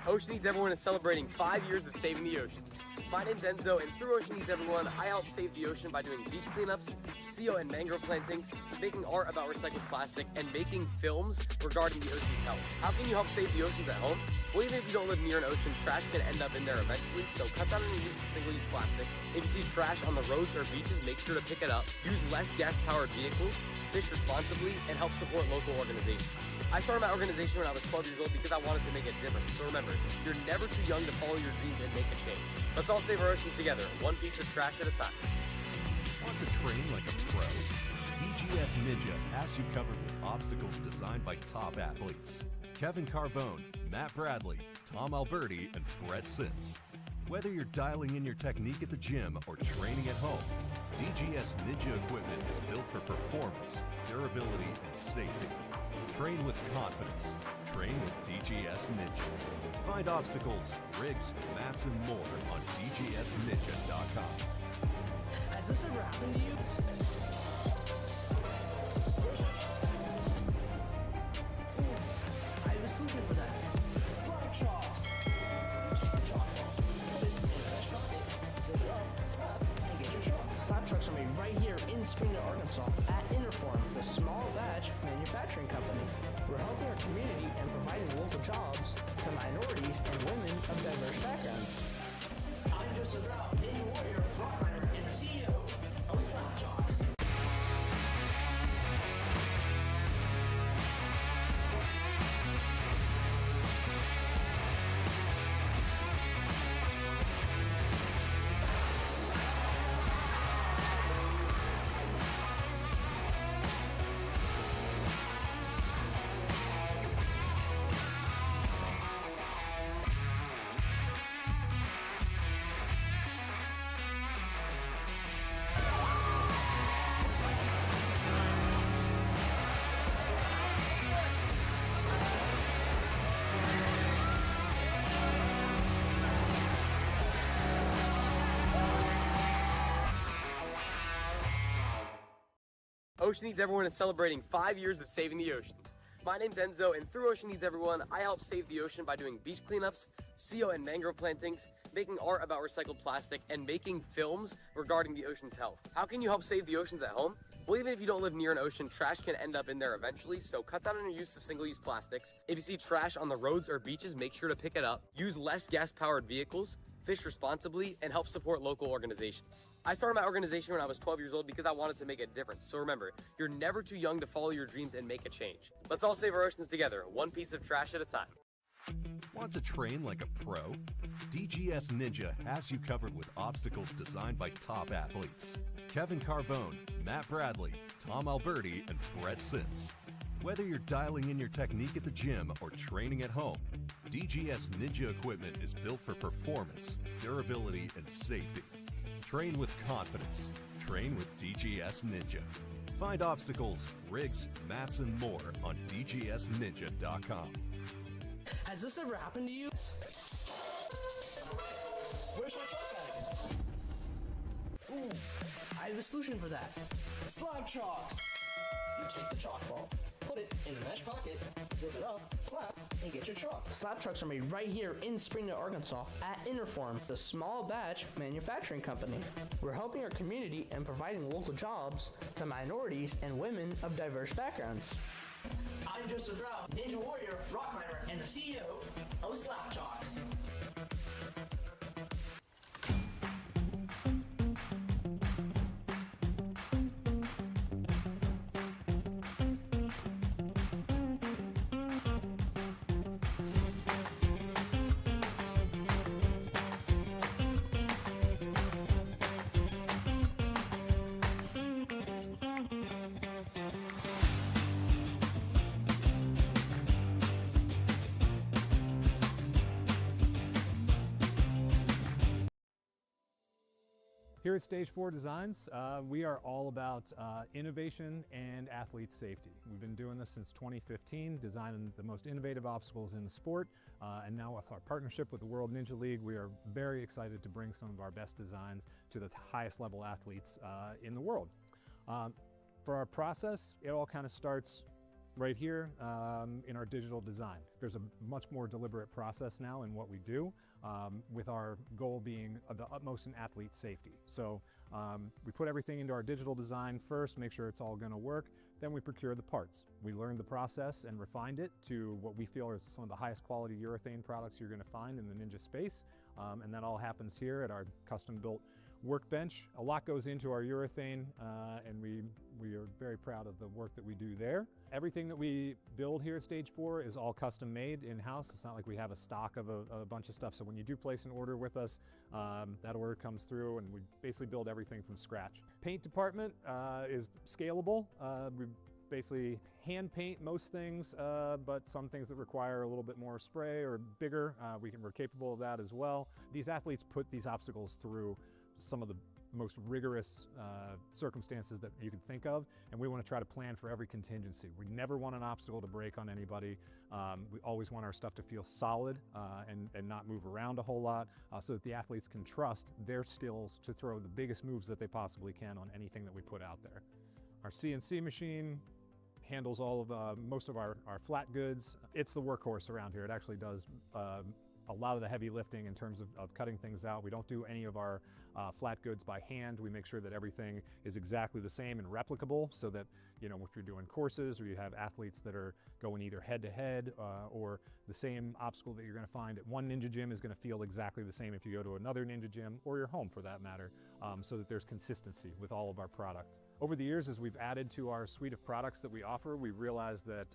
Ocean Needs Everyone is celebrating 5 years of saving the oceans. My name's Enzo, and through Ocean Needs Everyone, I help save the ocean by doing beach cleanups, CO and mangrove plantings, making art about recycled plastic, and making films regarding the ocean's health. How can you help save the oceans at home? Well, even if you don't live near an ocean, trash can end up in there eventually, so cut down on your use of single-use plastics. If you see trash on the roads or beaches, make sure to pick it up. Use less gas-powered vehicles, fish responsibly, and help support local organizations. I started my organization when I was 12 years old because I wanted to make a difference. So remember, you're never too young to follow your dreams and make a change. Let's all save our oceans together, one piece of trash at a time. Want to train like a pro? DGS Ninja has you covered with obstacles designed by top athletes. Kevin Carbone, Matt Bradley, Tom Alberti, and Brett Sims. Whether you're dialing in your technique at the gym or training at home, DGS Ninja equipment is built for performance, durability, and safety. Train with confidence. Train with DGS Ninja. Find obstacles, rigs, mats, and more on dgsninja.com. Has this ever happened to you? I have a solution for that. Slide chalks. Take the chalk ball, put it in a mesh bucket, zip it up, slap, and get your chalk. Slab trucks are made right here in Springer, Arkansas at Interform, the small batch manufacturing company. We're helping our community and providing local jobs to minorities and women of diverse backgrounds. I'm Joseph Rao, Navy warrior, rock climber, and the CEO of Slab Chalks. Ocean Needs Everyone is celebrating 5 years of saving the oceans. My name's Enzo, and through Ocean Needs Everyone, I help save the ocean by doing beach cleanups, CO and mangrove plantings, making art about recycled plastic, and making films regarding the ocean's health. How can you help save the oceans at home? Well, even if you don't live near an ocean, trash can end up in there eventually, so cut down on your use of single-use plastics. If you see trash on the roads or beaches, make sure to pick it up. Use less gas-powered vehicles, fish responsibly, and help support local organizations. I started my organization when I was 12 years old because I wanted to make a difference. So remember, you're never too young to follow your dreams and make a change. Let's all save our oceans together, one piece of trash at a time. Want to train like a pro? DGS Ninja has you covered with obstacles designed by top athletes. Kevin Carbone, Matt Bradley, Tom Alberti, and Brett Sims. Whether you're dialing in your technique at the gym or training at home, DGS Ninja equipment is built for performance, durability, and safety. Train with confidence. Train with DGS Ninja. Find obstacles, rigs, mats, and more on dgsninja.com. Has this ever happened to you? Where's my truck bag? Ooh, I have a solution for that. Slab chalks! You take the chalk ball, put it in the mesh pocket, zip it up, slap, and get your chalk. Slab trucks are made right here in Springdale, Arkansas at Interform, the small batch manufacturing company. We're helping our community and providing local jobs to minorities and women of diverse backgrounds. I'm Joseph Brown, Ninja Warrior, rock climber, and the CEO of Slap Chalks. Here at Stage 4 Designs, we are all about innovation and athlete safety. We've been doing this since 2015, designing the most innovative obstacles in the sport, and now with our partnership with the World Ninja League, we are very excited to bring some of our best designs to the highest level athletes in the world. For our process, it all kind of starts right here in our digital design. There's a much more deliberate process now in what we do, with our goal being the utmost in athlete safety. So we put everything into our digital design first, make sure it's all going to work, then we procure the parts. We learned the process and refined it to what we feel are some of the highest quality urethane products you're going to find in the Ninja space, and that all happens here at our custom built workbench. A lot goes into our urethane, and we are very proud of the work that we do there. Everything that we build here at Stage 4 is all custom made in-house. It's not like we have a stock of a bunch of stuff. So when you do place an order with us, that order comes through and we basically build everything from scratch. Paint department is scalable. We basically hand paint most things, but some things that require a little bit more spray or bigger, we're capable of that as well. These athletes put these obstacles through some of the most rigorous circumstances that you can think of, and we want to try to plan for every contingency. We never want an obstacle to break on anybody. We always want our stuff to feel solid and not move around a whole lot, so that the athletes can trust their skills to throw the biggest moves that they possibly can on anything that we put out there. Our CNC machine handles all of most of our flat goods. It's the workhorse around here. It actually does a lot of the heavy lifting in terms of cutting things out. We don't do any of our flat goods by hand. We make sure that everything is exactly the same and replicable, so that, you know, if you're doing courses or you have athletes that are going either head to head or the same obstacle that you're going to find at one Ninja gym is going to feel exactly the same if you go to another Ninja gym or your home for that matter, so that there's consistency with all of our products. Over the years, as we've added to our suite of products that we offer, we realized that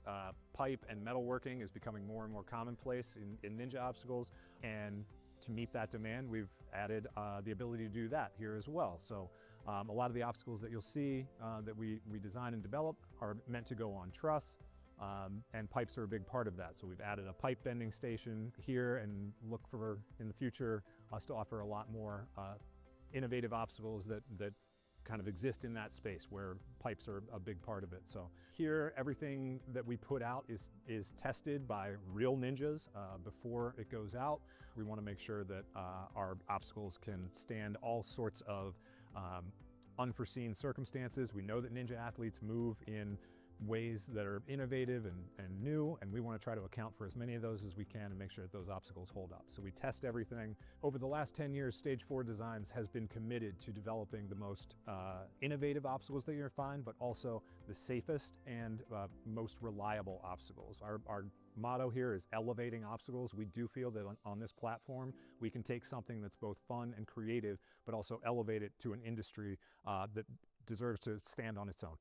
pipe and metalworking is becoming more and more commonplace in Ninja obstacles, and to meet that demand, we've added the ability to do that here as well. So a lot of the obstacles that you'll see that we design and develop are meant to go on truss, and pipes are a big part of that. So we've added a pipe bending station here, and look for, in the future, us to offer a lot more innovative obstacles that kind of exist in that space where pipes are a big part of it. So here, everything that we put out is tested by real ninjas before it goes out. We want to make sure that our obstacles can stand all sorts of unforeseen circumstances. We know that ninja athletes move in ways that are innovative and new, and we want to try to account for as many of those as we can and make sure that those obstacles hold up. So we test everything. Over the last 10 years, Stage 4 Designs has been committed to developing the most innovative obstacles that you're going to find, but also the safest and most reliable obstacles. Our motto here is elevating obstacles. We do feel that on this platform, we can take something that's both fun and creative, but also elevate it to an industry that deserves to stand on its own.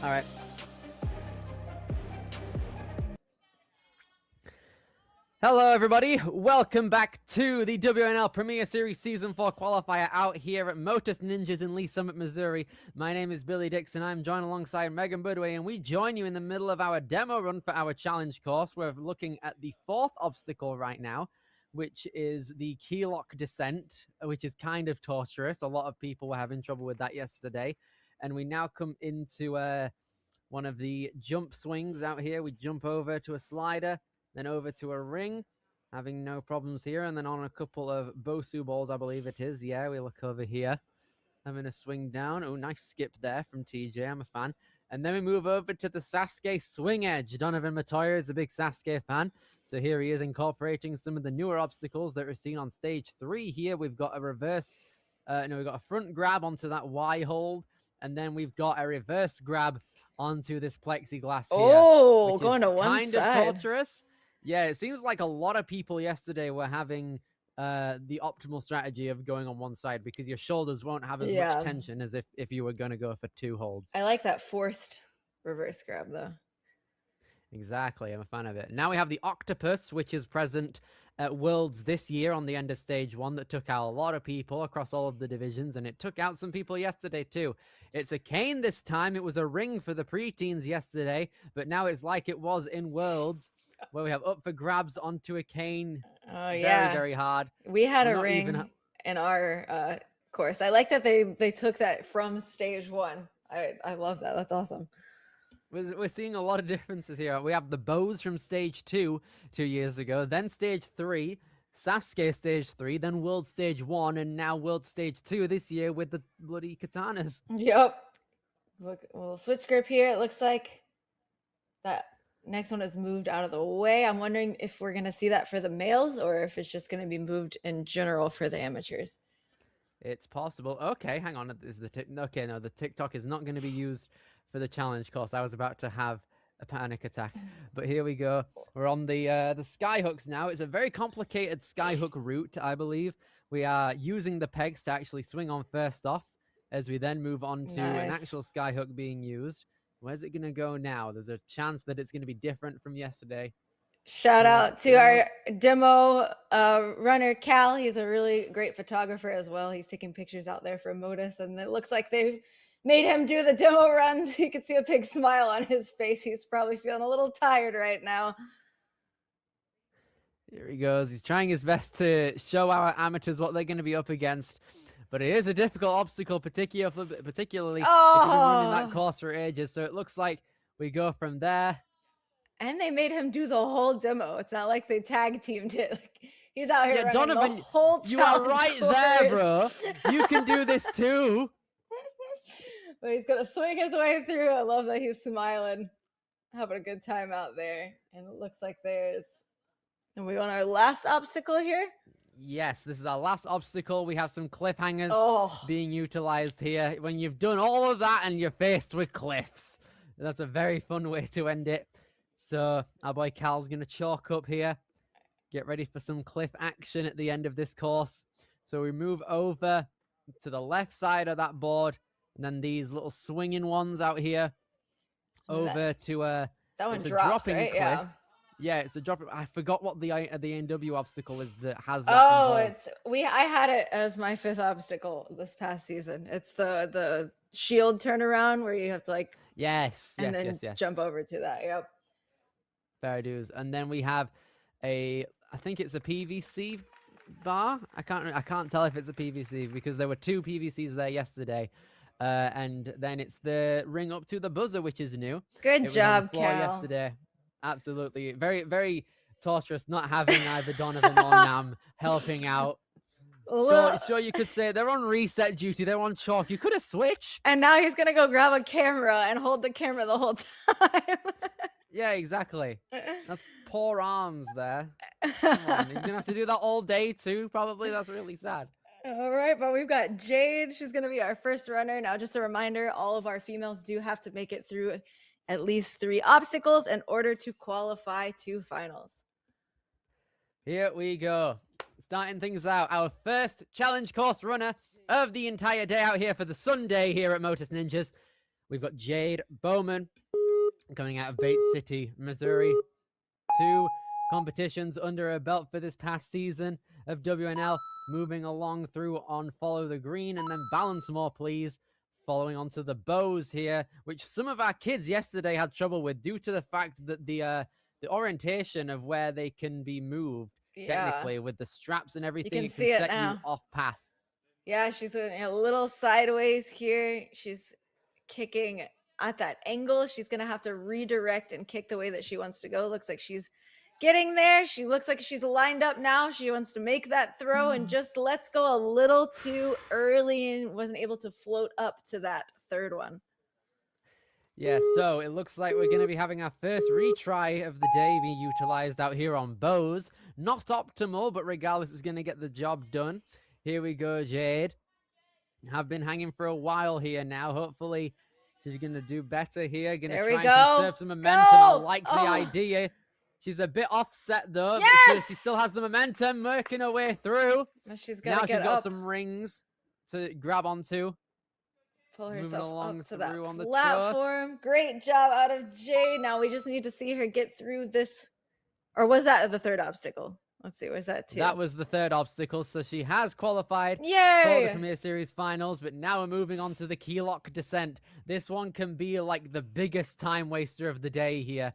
All right. Hello, everybody. Welcome back to the WNL Premier Series Season 4 qualifier out here at Motus Ninjas in Lee Summit, Missouri. My name is Billy Dixon. I'm joined alongside Megan Budway, and we join you in the middle of our demo run for our challenge course. We're looking at the fourth obstacle right now, which is the key lock descent, which is kind of torturous. A lot of people were having trouble with that yesterday. And we now come into one of the jump swings out here. We jump over to a slider, then over to a ring, having no problems here. And then on a couple of Bosu balls, I believe it is. Yeah, we look over here, having a swing down. Oh, nice skip there from TJ. I'm a fan. And then we move over to the Sasuke swing edge. Donovan Matoya is a big Sasuke fan. So here he is incorporating some of the newer obstacles that are seen on stage 3 here. We've got a reverse, we've got a front grab onto that Y hold. And then we've got a reverse grab onto this plexiglass here. Oh, which going is to one kind side. of torturous. Yeah, it seems like a lot of people yesterday were having the optimal strategy of going on one side, because your shoulders won't have as Yeah. much tension as if you were going to go for 2 holds. I like that forced reverse grab though. Exactly, I'm a fan of it. Now we have the octopus, which is present at Worlds this year on the end of stage 1, that took out a lot of people across all of the divisions, and it took out some people yesterday too. It's a cane this time. It was a ring for the preteens yesterday, but now it's like it was in Worlds, where we have up for grabs onto a cane. Oh Very, yeah, very hard. we had We're a not ring even in our course. I like that they took that from stage 1. I love that. That's awesome. We're seeing a lot of differences here. We have the bows from stage 2 years ago, then stage 3, Sasuke stage 3, then World stage 1, and now World stage 2 this year with the bloody katanas. Yep. Look, we'll switch grip here. It looks like that next one is moved out of the way. I'm wondering if we're going to see that for the males or if it's just going to be moved in general for the amateurs. It's possible. Okay, hang on. Okay, no, the TikTok is not going to be used for the challenge course. I was about to have a panic attack, but here we go. We're on the sky hooks now. It's a very complicated sky hook route, I believe. We are using the pegs to actually swing on first off, as we then move on to an actual sky hook being used. Where's it going to go now? There's a chance that it's going to be different from yesterday. Shout out to our demo runner, Cal. He's a really great photographer as well. He's taking pictures out there for Motus, and it looks like they've made him do the demo runs. You can see a big smile on his face. He's probably feeling a little tired right now. Here he goes. He's trying his best to show our amateurs what they're going to be up against. But it is a difficult obstacle, particularly if you've been running that course for ages. So it looks like we go from there. And they made him do the whole demo. It's not like they tag teamed it. Like, he's out here running Donovan, the whole challenge you are right course. there, bro. You can do this too. But he's gonna swing his way through. I love that he's smiling, having a good time out there. And it looks like and we on our last obstacle here. Yes, this is our last obstacle. We have some cliffhangers being utilized here. When you've done all of that and you're faced with cliffs, that's a very fun way to end it. So our boy Cal's gonna chalk up here. Get ready for some cliff action at the end of this course. So we move over to the left side of that board, and then these little swinging ones out here over to that one it's a drops, dropping right? cliff. Yeah, it's a drop. I forgot what the NW obstacle is that has that. Oh, involved. I had it as my 5th obstacle this past season. It's the shield turnaround where you have to yes, jump over to that. Yep. Fair dues. And then we have I think it's a PVC bar. I can't tell if it's a PVC because there were 2 PVCs there yesterday. And then it's the ring up to the buzzer, which is new. Good job, Cal. Yesterday. Absolutely. Very, very torturous not having either Donovan or Nam helping out. Sure, you could say they're on reset duty. They're on chalk. You could have switched. And now he's going to go grab a camera and hold the camera the whole time. Yeah, exactly. That's poor arms there. Come on. He's going to have to do that all day too, probably. That's really sad. All right, but we've got Jade. She's going to be our first runner. Now, just a reminder, all of our females do have to make it through at least 3 obstacles in order to qualify to finals. Here we go. Starting things out. Our first challenge course runner of the entire day out here for the Sunday here at Motus Ninjas. We've got Jade Bowman coming out of Bates City, Missouri. 2 competitions under her belt for this past season of WNL. Moving along through on Follow the Green and then Balance More Please. Following on to the bows here, which some of our kids yesterday had trouble with due to the fact that the orientation of where they can be moved, technically, with the straps and everything, you can set you off path. Yeah, she's a little sideways here. She's kicking at that angle. She's going to have to redirect and kick the way that she wants to go. Looks like she's getting there. She looks like she's lined up now. She wants to make that throw and just lets go a little too early and wasn't able to float up to that 3rd one. Yeah, so it looks like we're going to be having our first retry of the day being utilized out here on bows. Not optimal, but regardless, it's going to get the job done. Here we go, Jade. Have been hanging for a while here now. Hopefully, she's going to do better here. Going to try and conserve some momentum. I like the idea. She's a bit offset though, Yes! because she still has the momentum, working her way through. Now she's Now got to she's get got up, some rings to grab onto. pull moving herself along up to that through on the truss. platform. Great job out of Jade. Now we just need to see her get through this. Or was that the third obstacle? Let's see, was that two? That was the third obstacle, so she has qualified for the Yay! Premier Series finals, but now we're moving on to the key lock descent. This one can be like the biggest time waster of the day here,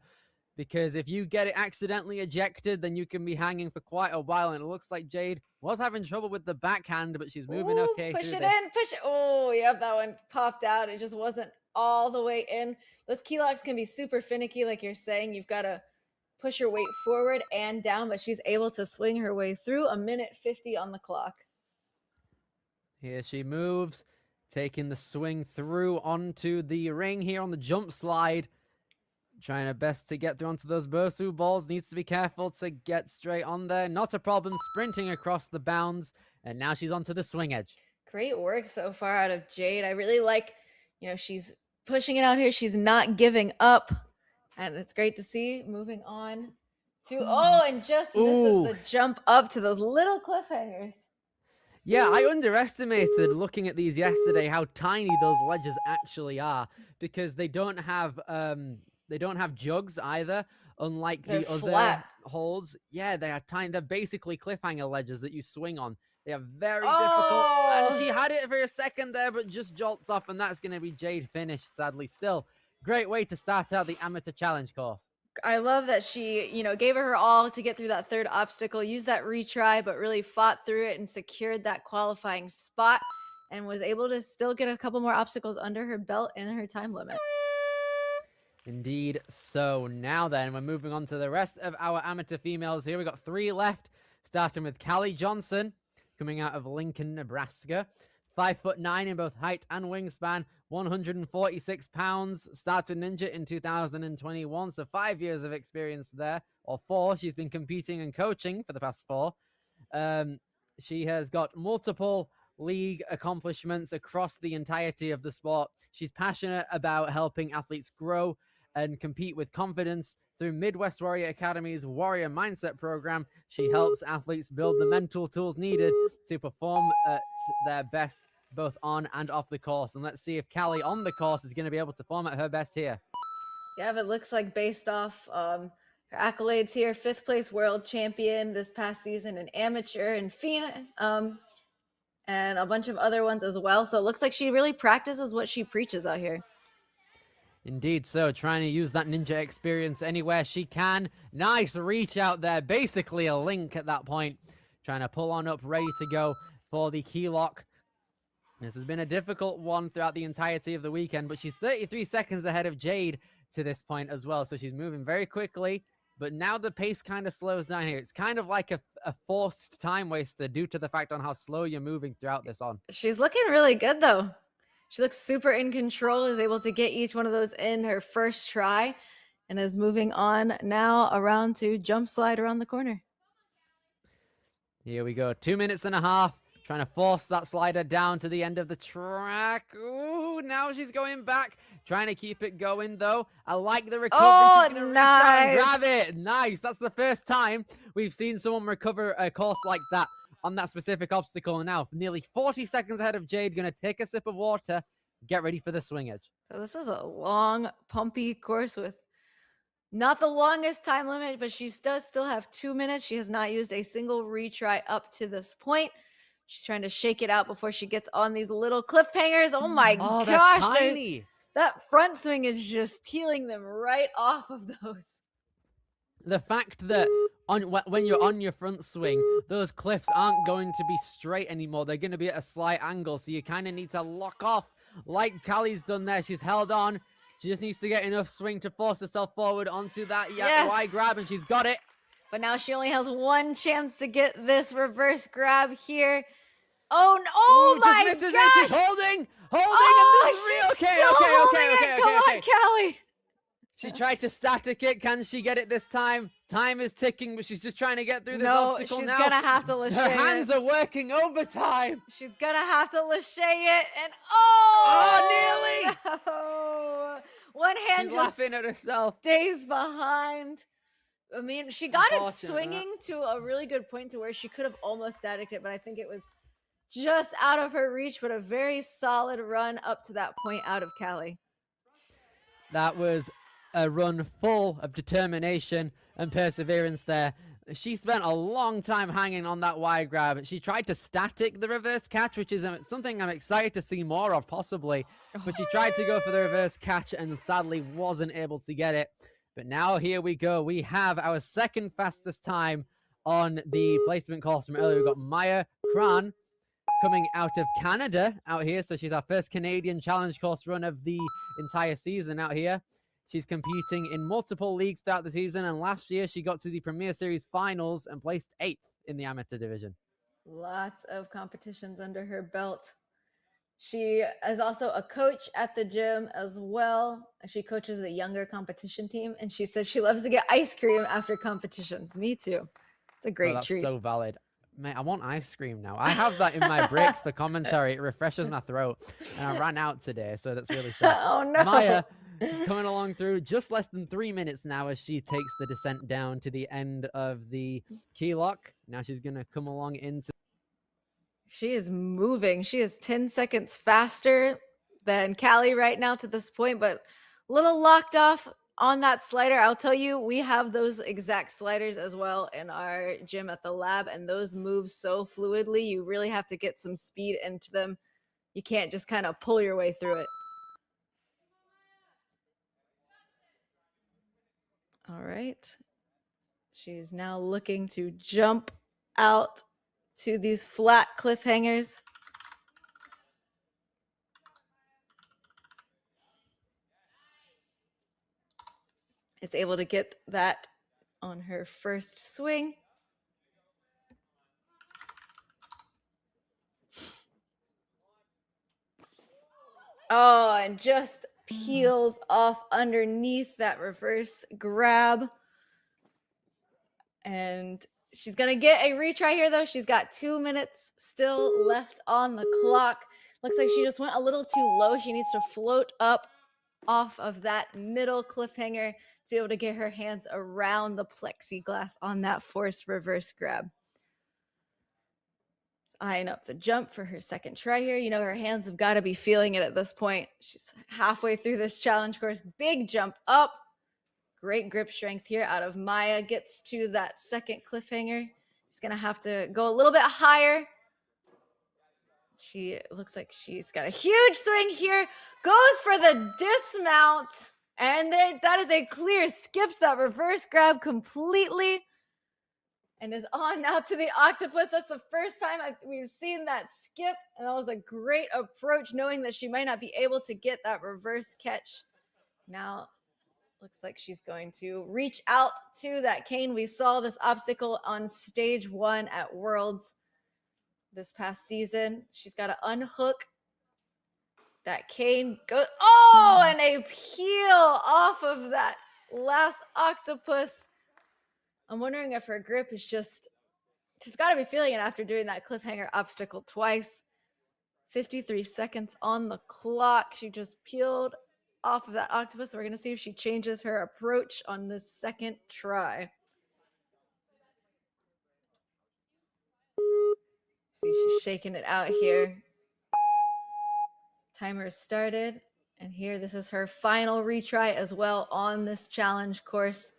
because if you get it accidentally ejected, then you can be hanging for quite a while, and it looks like Jade was having trouble with the backhand, but she's moving Ooh, okay push through it this. in, push it. Oh, yep, that one popped out. It just wasn't all the way in. Those key locks can be super finicky, like you're saying. You've got to push your weight forward and down, but she's able to swing her way through. 1:50 on the clock. Here she moves, taking the swing through onto the ring here on the jump slide. Trying her best to get through onto those Bosu balls. Needs to be careful to get straight on there. Not a problem. Sprinting across the bounds. And now she's onto the swing edge. Great work so far out of Jade. I really like, she's pushing it out here. She's not giving up. And it's great to see. Moving on to, and just misses the jump up to those little cliffhangers. Yeah, I underestimated looking at these yesterday how tiny those ledges actually are, because they don't have jugs either, unlike They're the other flat holes. Yeah, they are tiny. They're basically cliffhanger ledges that you swing on. They are very difficult. And she had it for a second there, but just jolts off, and that's going to be Jade finish, sadly. Still, great way to start out the amateur challenge course. I love that she, gave her all to get through that third obstacle, used that retry, but really fought through it and secured that qualifying spot and was able to still get a couple more obstacles under her belt in her time limit. Indeed. So now then, we're moving on to the rest of our amateur females here. We've got 3 left, starting with Callie Johnson, coming out of Lincoln, Nebraska. 5'9" in both height and wingspan, 146 pounds, started Ninja in 2021, so 5 years of experience there, or 4. She's been competing and coaching for the past 4. She has got multiple league accomplishments across the entirety of the sport. She's passionate about helping athletes grow and compete with confidence. Through Midwest Warrior Academy's Warrior Mindset program, she helps athletes build the mental tools needed to perform at their best, both on and off the course. And let's see if Callie on the course is going to be able to perform at her best here. Yeah, it looks like based off her accolades here, 5th place world champion this past season in amateur and Phoenix, and a bunch of other ones as well. So it looks like she really practices what she preaches out here. Indeed, so trying to use that ninja experience anywhere she can. Nice reach out there, basically a link at that point. Trying to pull on up, ready to go for the key lock. This has been a difficult one throughout the entirety of the weekend, but she's 33 seconds ahead of Jade to this point as well. So she's moving very quickly, but now the pace kind of slows down here. It's kind of like a forced time waster due to the fact on how slow you're moving throughout this on. She's looking really good though. She looks super in control, is able to get each one of those in her first try, and is moving on now around to jump slide around the corner. Here we go. 2 minutes and a half. Trying to force that slider down to the end of the track. Ooh, now she's going back. Trying to keep it going, though. I like the recovery. Oh, she's gonna nice. reach out and grab it. Nice. That's the first time we've seen someone recover a course like that on that specific obstacle. Now, nearly 40 seconds ahead of Jade. Going to take a sip of water. Get ready for the swing edge. So this is a long, pumpy course with not the longest time limit, but she does still have 2 minutes. She has not used a single retry up to this point. She's trying to shake it out before she gets on these little cliffhangers. Oh my gosh. Tiny. That front swing is just peeling them right off of those. The fact that when you're on your front swing, those cliffs aren't going to be straight anymore. They're going to be at a slight angle, so you kind of need to lock off like Callie's done there. She's held on. She just needs to get enough swing to force herself forward onto that Y grab, and she's got it. But now she only has one chance to get this reverse grab here. Oh, no. Oh, my gosh. She's holding. Oh, Okay. Come on, Callie. She tried to static it. Can she get it this time? Time is ticking, but she's just trying to get through this obstacle now. She's going to have to lachey Her hands are working overtime. She's going to have to lachey it. And nearly. No. One hand She's laughing at herself. stays behind. I mean, she got it Unfortunate, swinging to a really good point to where she could have almost staticked it, but I think it was just out of her reach, but a very solid run up to that point out of Callie. That was a run full of determination and perseverance there. She spent a long time hanging on that wide grab. She tried to static the reverse catch, which is something I'm excited to see more of possibly. But she tried to go for the reverse catch and sadly wasn't able to get it. But now here we go. We have our second fastest time on the placement course from earlier. We've got Maya Kran coming out of Canada out here. So she's our first Canadian challenge course run of the entire season out here. She's competing in multiple leagues throughout the season, and last year she got to the Premier Series finals and placed 8th in the amateur division. Lots of competitions under her belt. She is also a coach at the gym as well. She coaches a younger competition team, and she says she loves to get ice cream after competitions. Me too. It's a great that's treat. So valid. Mate, I want ice cream now. I have that in my breaks for commentary. It refreshes my throat, and I ran out today, so that's really sad. Oh no. Maya coming along through just less than 3 minutes now as she takes the descent down to the end of the key lock. Now she's going to come along into... She is moving. She is 10 seconds faster than Callie right now to this point, but a little locked off on that slider. I'll tell you, we have those exact sliders as well in our gym at the lab, and those move so fluidly. You really have to get some speed into them. You can't just kind of pull your way through it. All right. She's now looking to jump out to these flat cliffhangers. Is able to get that on her first swing. Oh, and just peels off underneath that reverse grab. And she's going to get a retry here, though. She's got 2 minutes still left on the clock. Looks like she just went a little too low. She needs to float up off of that middle cliffhanger to be able to get her hands around the plexiglass on that forced reverse grab. Eyeing up the jump for her second try here. You know, her hands have got to be feeling it at this point. She's halfway through this challenge course. Big jump up. Great grip strength here out of Maya. Gets to that second cliffhanger. She's going to have to go a little bit higher. She looks like she's got a huge swing here. Goes for the dismount. And that is a clear. Skips that reverse grab completely. And is on now to the octopus. That's the first time we've seen that skip. And that was a great approach, knowing that she might not be able to get that reverse catch. Now, looks like she's going to reach out to that cane. We saw this obstacle on stage 1 at Worlds this past season. She's got to unhook that cane. Oh, and a peel off of that last octopus. I'm wondering if her grip is just, she's got to be feeling it after doing that cliffhanger obstacle twice. 53 seconds on the clock. She just peeled off of that octopus. We're going to see if she changes her approach on this second try. See, she's shaking it out here. Timer started. And here, this is her final retry as well on this challenge course.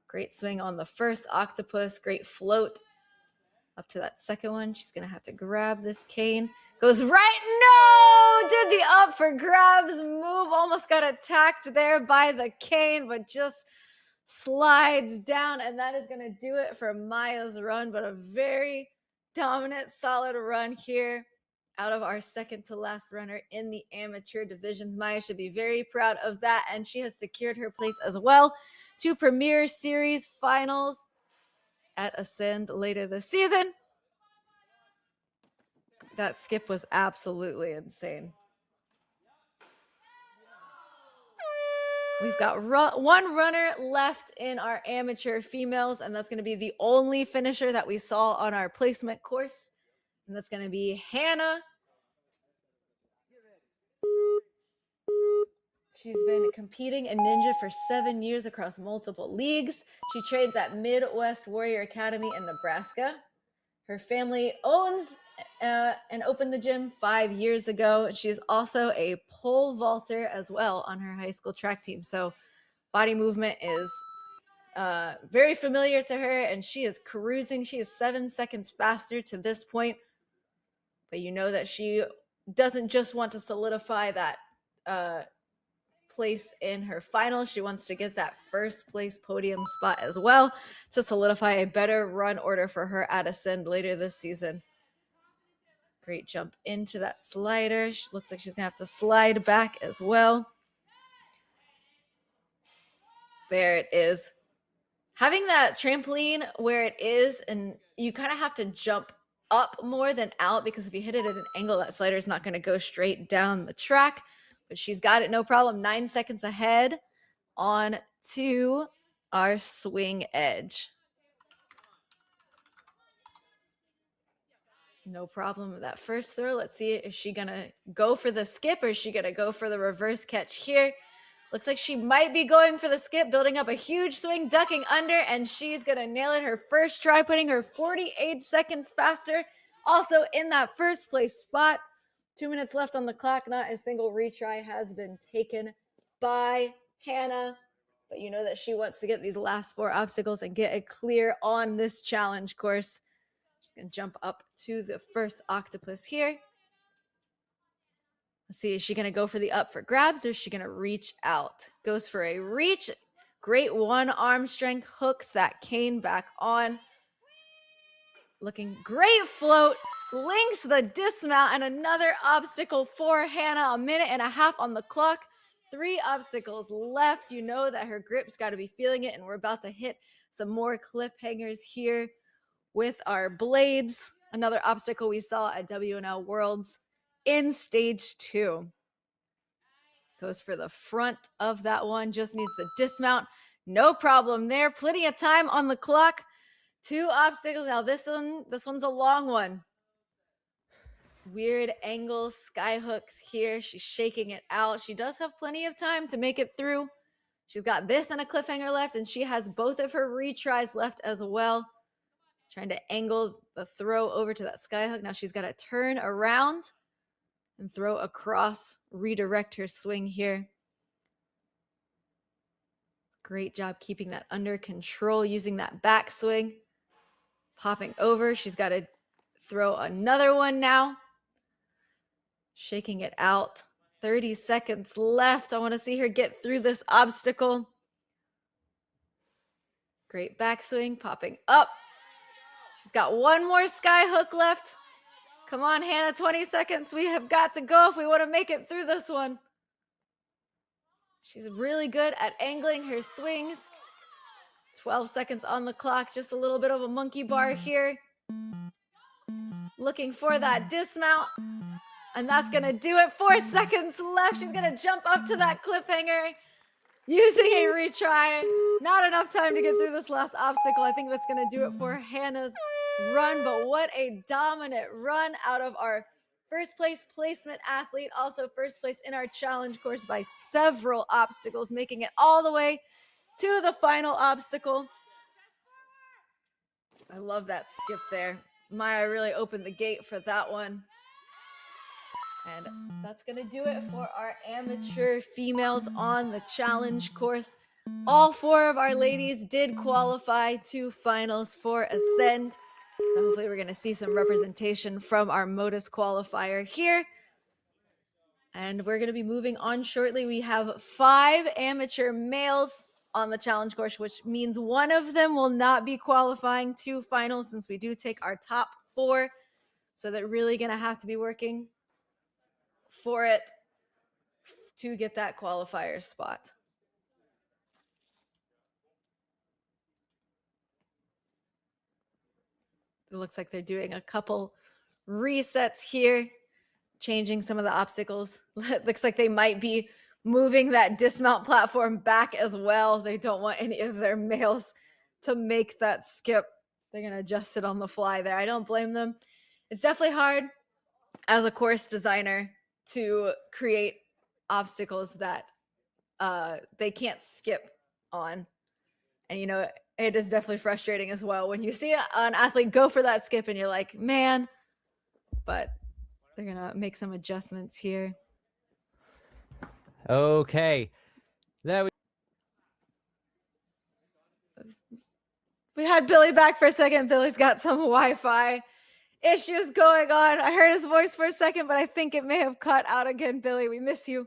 Great swing on the first octopus. Great float up to that second one. She's going to have to grab this cane. Goes right. No! Did the up for grabs move. Almost got attacked there by the cane, but just slides down. And that is going to do it for Maya's run. But a very dominant, solid run here out of our second to last runner in the amateur divisions. Maya should be very proud of that. And she has secured her place as well to Premier Series finals at Ascend later this season. That skip was absolutely insane. We've got one runner left in our amateur females, and that's going to be the only finisher that we saw on our placement course. And that's going to be Hannah. She's been competing in Ninja for 7 years across multiple leagues. She trains at Midwest Warrior Academy in Nebraska. Her family owns and opened the gym 5 years ago. She's also a pole vaulter as well on her high school track team. So body movement is very familiar to her, and she is cruising. She is 7 seconds faster to this point. But you know that she doesn't just want to solidify that place in her final. She wants to get that first place podium spot as well to solidify a better run order for her at Ascend later this season. Great jump into that slider. She looks like she's gonna have to slide back as well. There it is. Having that trampoline where it is, and you kind of have to jump up more than out, because if you hit it at an angle, that slider is not going to go straight down the track. But she's got it no problem. 9 seconds ahead on to our swing edge. No problem with that first throw. Let's see, is she going to go for the skip, or is she going to go for the reverse catch here? Looks like she might be going for the skip, building up a huge swing, ducking under, and she's going to nail it her first try, putting her 48 seconds faster. Also in that first place spot. 2 minutes left on the clock. Not a single retry has been taken by Hannah. But you know that she wants to get these last 4 obstacles and get it clear on this challenge course. Just going to jump up to the first octopus here. Let's see, is she going to go for the up for grabs, or is she going to reach out? Goes for a reach. Great one arm strength, hooks that cane back on. Looking great float. Links the dismount, and another obstacle for Hannah. 1.5 minutes on the clock. 3 obstacles left. You know that her grip's got to be feeling it, and we're about to hit some more cliffhangers here with our blades. Another obstacle we saw at WNL Worlds in stage 2. Goes for the front of that one. Just needs the dismount. No problem there. Plenty of time on the clock. 2 obstacles. Now this one's a long one. Weird angles, sky hooks here. She's shaking it out. She does have plenty of time to make it through. She's got this and a cliffhanger left, and she has both of her retries left as well. Trying to angle the throw over to that sky hook. Now she's got to turn around and throw across, redirect her swing here. Great job keeping that under control, using that back swing. Popping over. She's got to throw another one now. Shaking it out. 30 seconds left. I want to see her get through this obstacle. Great backswing, popping up. She's got one more sky hook left. Come on, Hannah, 20 seconds. We have got to go if we want to make it through this one. She's really good at angling her swings. 12 seconds on the clock. Just a little bit of a monkey bar here. Looking for that dismount. And that's going to do it. 4 seconds left. She's going to jump up to that cliffhanger. Using a retry. Not enough time to get through this last obstacle. I think that's going to do it for Hannah's run. But what a dominant run out of our first place placement athlete. Also first place in our challenge course by several obstacles. Making it all the way to the final obstacle. I love that skip there. Maya really opened the gate for that one. And that's going to do it for our amateur females on the challenge course. All 4 of our ladies did qualify to finals for Ascend. So hopefully we're going to see some representation from our Motus qualifier here. And we're going to be moving on shortly. We have 5 amateur males on the challenge course, which means one of them will not be qualifying to finals, since we do take our top 4. So they're really going to have to be working for it to get that qualifier spot. It looks like they're doing a couple resets here, changing some of the obstacles. It looks like they might be moving that dismount platform back as well. They don't want any of their males to make that skip. They're going to adjust it on the fly there. I don't blame them. It's definitely hard as a course designer to create obstacles that they can't skip on. And, you know, it is definitely frustrating as well when you see an athlete go for that skip and you're like, man, but they're going to make some adjustments here. Okay. There we had Billy back for a second. Billy's got some Wi-Fi issues going on. I heard his voice for a second, but I think it may have cut out again. Billy, we miss you.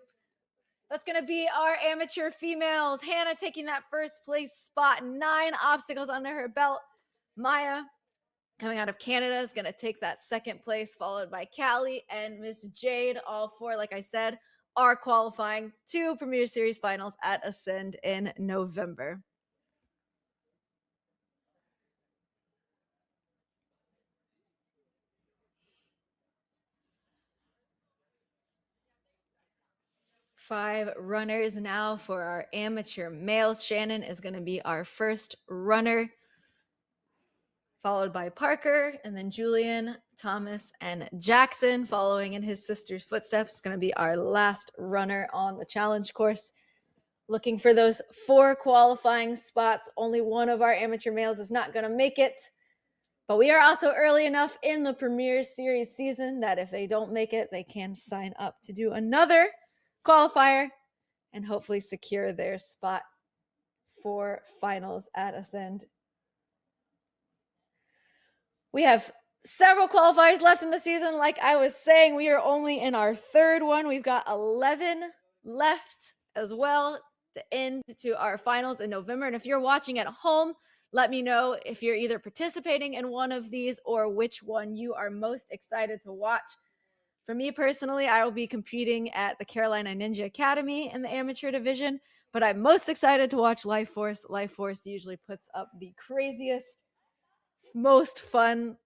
That's going to be our amateur females. Hannah taking that first place spot, 9 obstacles under her belt. Maya, coming out of Canada, is going to take that second place, followed by Callie and Miss Jade. All 4, like I said, are qualifying to Premier Series finals at Ascend in November. Five runners now for our amateur males. Shannon is going to be our first runner, followed by Parker, and then Julian, Thomas, and Jackson following in his sister's footsteps. Is going to be our last runner on the challenge course. Looking for those 4 qualifying spots. Only one of our amateur males is not going to make it, but we are also early enough in the Premier Series season that if they don't make it, they can sign up to do another qualifier and hopefully secure their spot for finals at Ascend. We have several qualifiers left in the season. Like I was saying, we are only in our 3rd one. We've got 11 left as well to end to our finals in November. And if you're watching at home, let me know if you're either participating in one of these or which one you are most excited to watch. For me personally, I will be competing at the Carolina Ninja Academy in the amateur division, but I'm most excited to watch Life Force. Life Force usually puts up the craziest, most fun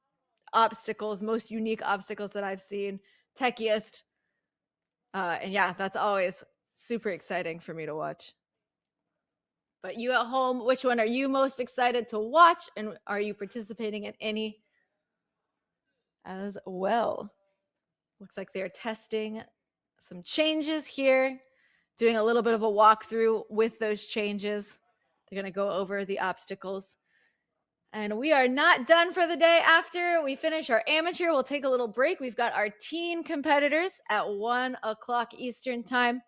obstacles, most unique obstacles that I've seen, techiest. And yeah, that's always super exciting for me to watch. But you at home, which one are you most excited to watch? And are you participating in any as well? Looks like they're testing some changes here, doing a little bit of a walkthrough with those changes. They're going to go over the obstacles. And we are not done for the day. After we finish our amateur, we'll take a little break. We've got our teen competitors at 1 o'clock Eastern time,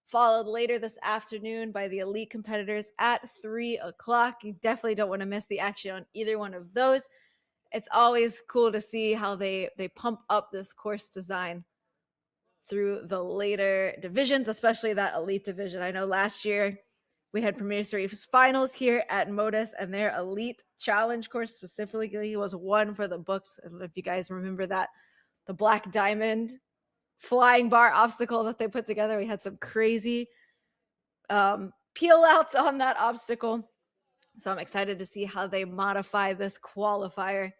followed later this afternoon by the elite competitors at 3 o'clock. You definitely don't want to miss the action on either one of those. It's always cool to see how they pump up this course design through the later divisions, especially that elite division. I know last year we had Premier Series finals here at Motus, and their elite challenge course specifically was one for the books. I don't know if you guys remember that, the Black Diamond flying bar obstacle that they put together. We had some crazy peel outs on that obstacle. So I'm excited to see how they modify this qualifier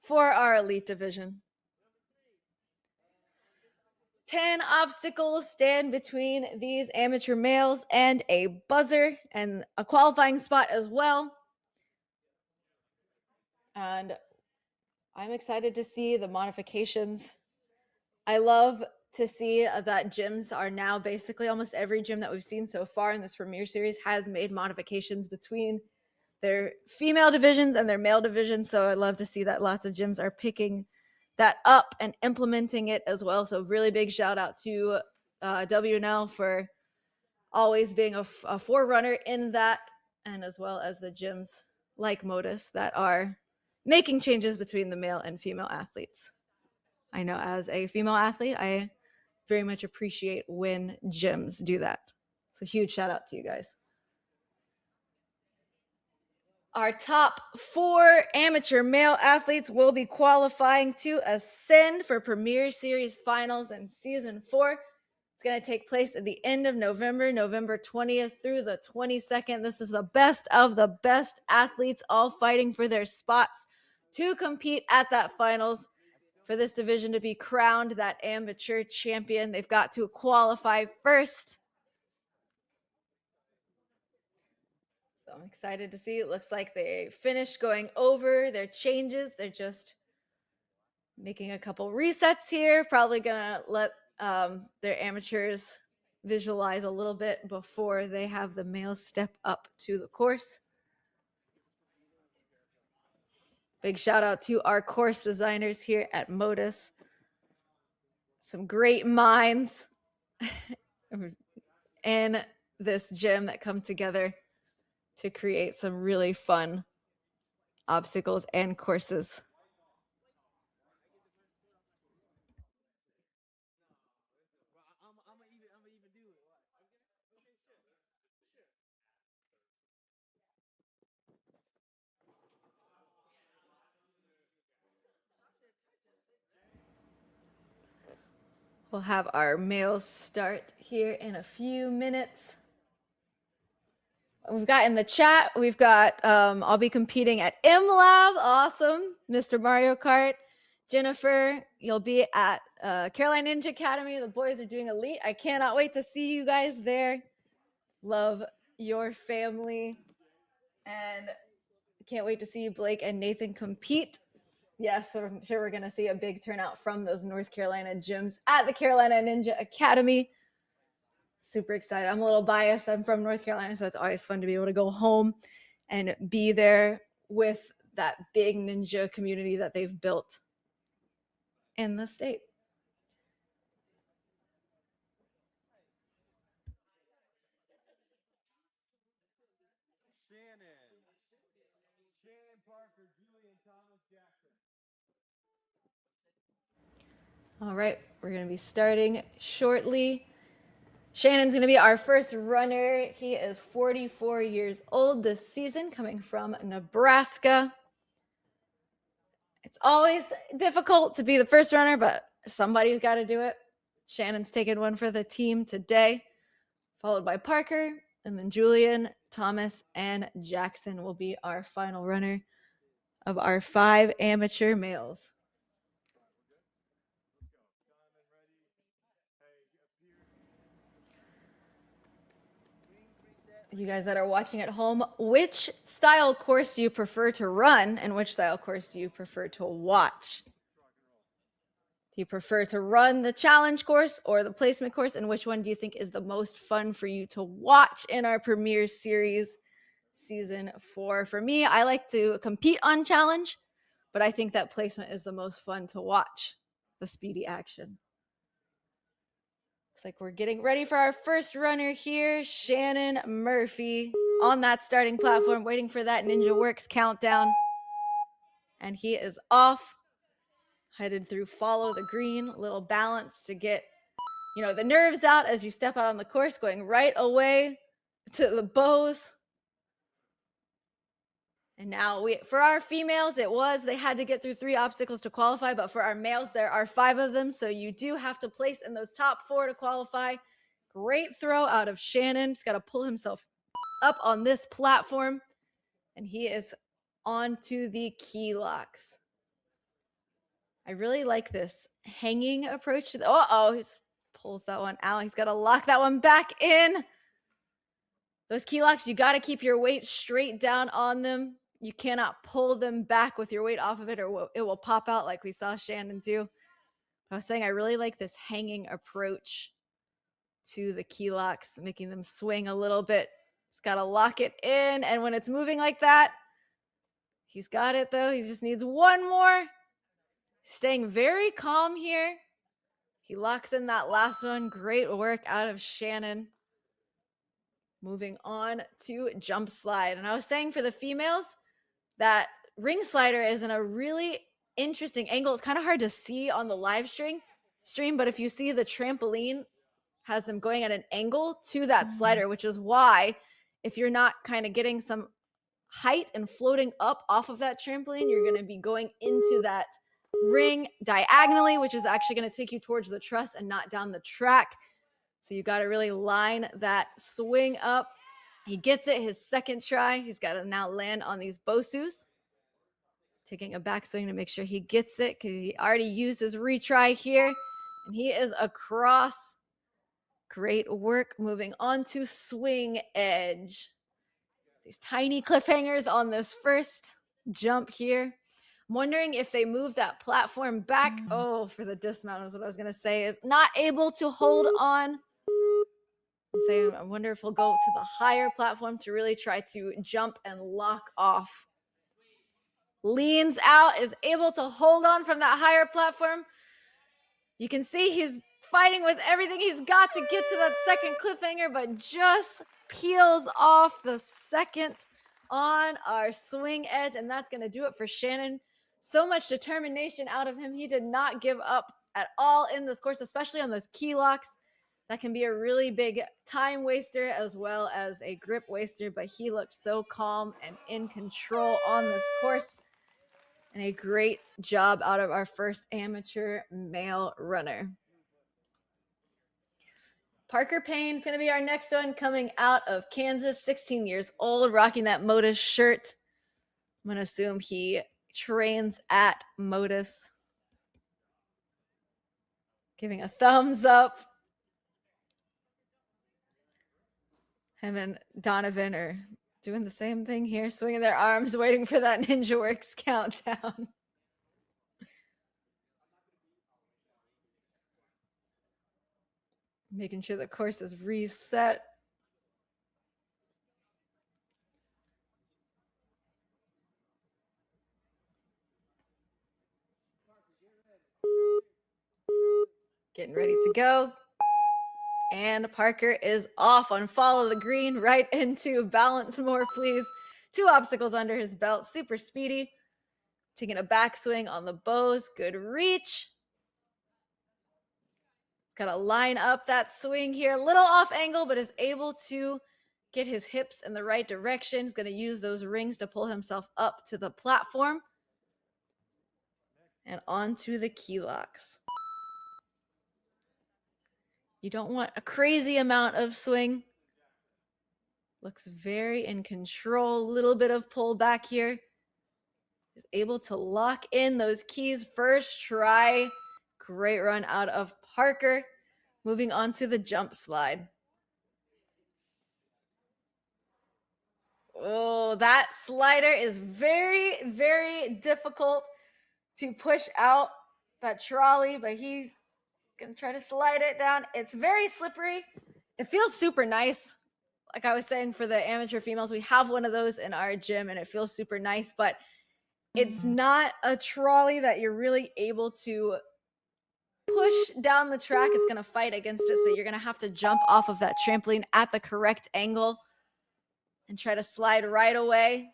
for our elite division. 10 obstacles stand between these amateur males and a buzzer and a qualifying spot as well. And I'm excited to see the modifications. I love to see that gyms are now basically almost every gym that we've seen so far in this Premier Series has made modifications between their female divisions and their male division. So I love to see that lots of gyms are picking that up and implementing it as well. So really big shout out to WNL for always being a forerunner in that, and as well as the gyms like Motus that are making changes between the male and female athletes. I know as a female athlete, I very much appreciate when gyms do that. So huge shout out to you guys. Our top 4 amateur male athletes will be qualifying to Ascend for Premier Series finals in season 4. It's going to take place at the end of November, November 20th through the 22nd. This is the best of the best athletes all fighting for their spots to compete at that finals. For this division to be crowned that amateur champion, they've got to qualify first. So I'm excited to see. It looks like they finished going over their changes. They're just making a couple resets here. Probably going to let their amateurs visualize a little bit before they have the males step up to the course. Big shout out to our course designers here at Motus. Some great minds in this gym that come together to create some really fun obstacles and courses. We'll have our males start here in a few minutes. We've got in the chat, we've got, I'll be competing at MLab. Awesome. Mr. Mario Kart. Jennifer, you'll be at Carolina Ninja Academy. The boys are doing elite. I cannot wait to see you guys there. Love your family. And can't wait to see Blake and Nathan compete. Yes, so I'm sure we're going to see a big turnout from those North Carolina gyms at the Carolina Ninja Academy. Super excited. I'm a little biased. I'm from North Carolina, so it's always fun to be able to go home and be there with that big ninja community that they've built in the state. Shannon Parker, Julian Thomas Jackson. All right, we're going to be starting shortly. Shannon's going to be our first runner. He is 44 years old this season, coming from Nebraska. It's always difficult to be the first runner, but somebody's got to do it. Shannon's taking one for the team today, followed by Parker, and then Julian, Thomas, and Jackson will be our final runner of our 5 amateur males. You guys that are watching at home, which style course do you prefer to run and which style course do you prefer to watch? Do you prefer to run the challenge course or the placement course? And which one do you think is the most fun for you to watch in our Premier Series Season 4? For me, I like to compete on challenge, but I think that placement is the most fun to watch, the speedy action. Looks like we're getting ready for our first runner here, Shannon Murphy, on that starting platform, waiting for that NinjaWorks countdown. And he is off, headed through follow the green, little balance to get, the nerves out as you step out on the course, going right away to the bows. And now for our females, they had to get through 3 obstacles to qualify, but for our males, there are 5 of them. So you do have to place in those top 4 to qualify. Great throw out of Shannon. He's got to pull himself up on this platform. And he is on to the key locks. I really like this hanging approach to the, he pulls that one out. He's got to lock that one back in. Those key locks, you got to keep your weight straight down on them. You cannot pull them back with your weight off of it or it will pop out like we saw Shannon do. I was saying I really like this hanging approach to the key locks, making them swing a little bit. He's got to lock it in. And when it's moving like that, he's got it though. He just needs one more. Staying very calm here. He locks in that last one. Great work out of Shannon. Moving on to jump slide. And I was saying for the females, that ring slider is in a really interesting angle. It's kind of hard to see on the live stream, but if you see the trampoline has them going at an angle to that slider, which is why if you're not kind of getting some height and floating up off of that trampoline, you're going to be going into that ring diagonally, which is actually going to take you towards the truss and not down the track. So you got to really line that swing up. He gets it his second try. He's got to now land on these Bosus. Taking a backswing to make sure he gets it because he already used his retry here. And he is across. Great work. Moving on to swing edge. These tiny cliffhangers on this first jump here. I'm wondering if they move that platform back. For the dismount is what I was going to say. Is not able to hold on Say, I wonder if he'll go to the higher platform to really try to jump and lock off. Leans out, is able to hold on from that higher platform. You can see he's fighting with everything he's got to get to that second cliffhanger, but just peels off the second on our swing edge, and that's going to do it for Shannon. So much determination out of him. He did not give up at all in this course, especially on those key locks. That can be a really big time waster as well as a grip waster, but he looked so calm and in control on this course. And a great job out of our first amateur male runner. Parker Payne is going to be our next one, coming out of Kansas, 16 years old, rocking that Motus shirt. I'm going to assume he trains at Motus. Giving a thumbs up. Him and Donovan are doing the same thing here, swinging their arms, waiting for that NinjaWorks countdown. Making sure the course is reset. Getting ready to go. And Parker is off on follow the green, right into balance more, please. 2 obstacles under his belt, super speedy. Taking a backswing on the bows, good reach. Got to line up that swing here, a little off angle, but is able to get his hips in the right direction. He's going to use those rings to pull himself up to the platform and onto the key locks. You don't want a crazy amount of swing. Looks very in control. Little bit of pull back here. Is able to lock in those keys first try. Great run out of Parker. Moving on to the jump slide. Oh, that slider is very, very difficult to push out that trolley, but he's gonna try to slide it down. It's very slippery. It feels super nice. Like I was saying, for the amateur females, we have one of those in our gym and it feels super nice, but it's not a trolley that you're really able to push down the track. It's gonna fight against it, so you're gonna have to jump off of that trampoline at the correct angle and try to slide right away.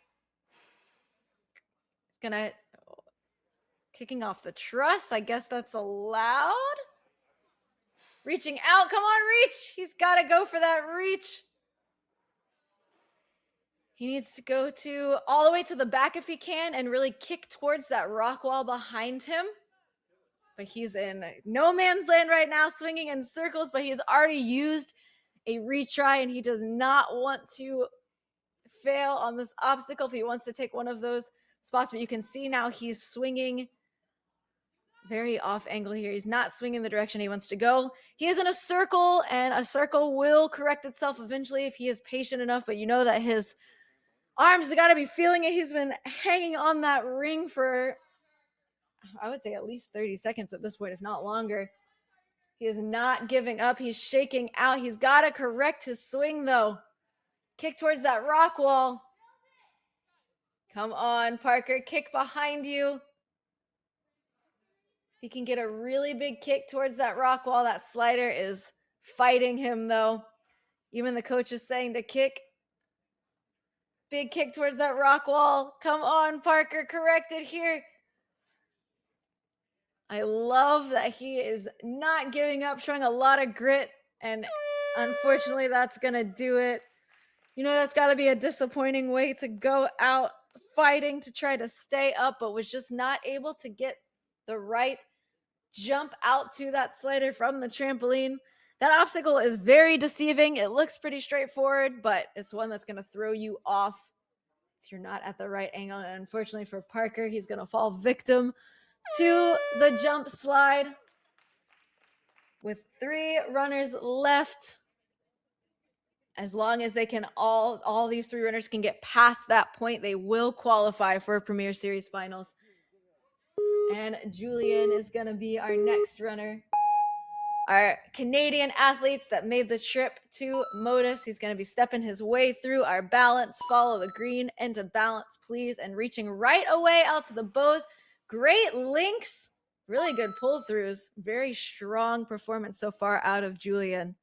It's gonna kicking off the truss. I guess that's allowed. Reaching out. Come on, reach. He's got to go for that reach. He needs to go to all the way to the back if he can and really kick towards that rock wall behind him. But he's in no man's land right now, swinging in circles, but he has already used a retry and he does not want to fail on this obstacle if he wants to take one of those spots. But you can see now he's swinging very off angle here. He's not swinging the direction he wants to go. He is in a circle, and a circle will correct itself eventually if he is patient enough, but you know that his arms have got to be feeling it. He's been hanging on that ring for, I would say, at least 30 seconds at this point, if not longer. He is not giving up. He's shaking out. He's got to correct his swing, though. Kick towards that rock wall. Come on, Parker. Kick behind you. If he can get a really big kick towards that rock wall, that slider is fighting him, though. Even the coach is saying to kick. Big kick towards that rock wall. Come on, Parker. Correct it here. I love that he is not giving up, showing a lot of grit, and unfortunately, that's going to do it. You know, that's got to be a disappointing way to go out fighting to try to stay up, but was just not able to get the right jump out to that slider from the trampoline. That obstacle is very deceiving. It looks pretty straightforward, but it's one that's going to throw you off if you're not at the right angle. And unfortunately for Parker, he's going to fall victim to the jump slide. With 3 runners left, as long as they can all these 3 runners can get past that point, they will qualify for Premier Series finals. And Julian is going to be our next runner. our Canadian athletes that made the trip to Motus. He's going to be stepping his way through our balance. Follow the green into balance, please. And reaching right away out to the bows. Great links. Really good pull throughs. Very strong performance so far out of Julian.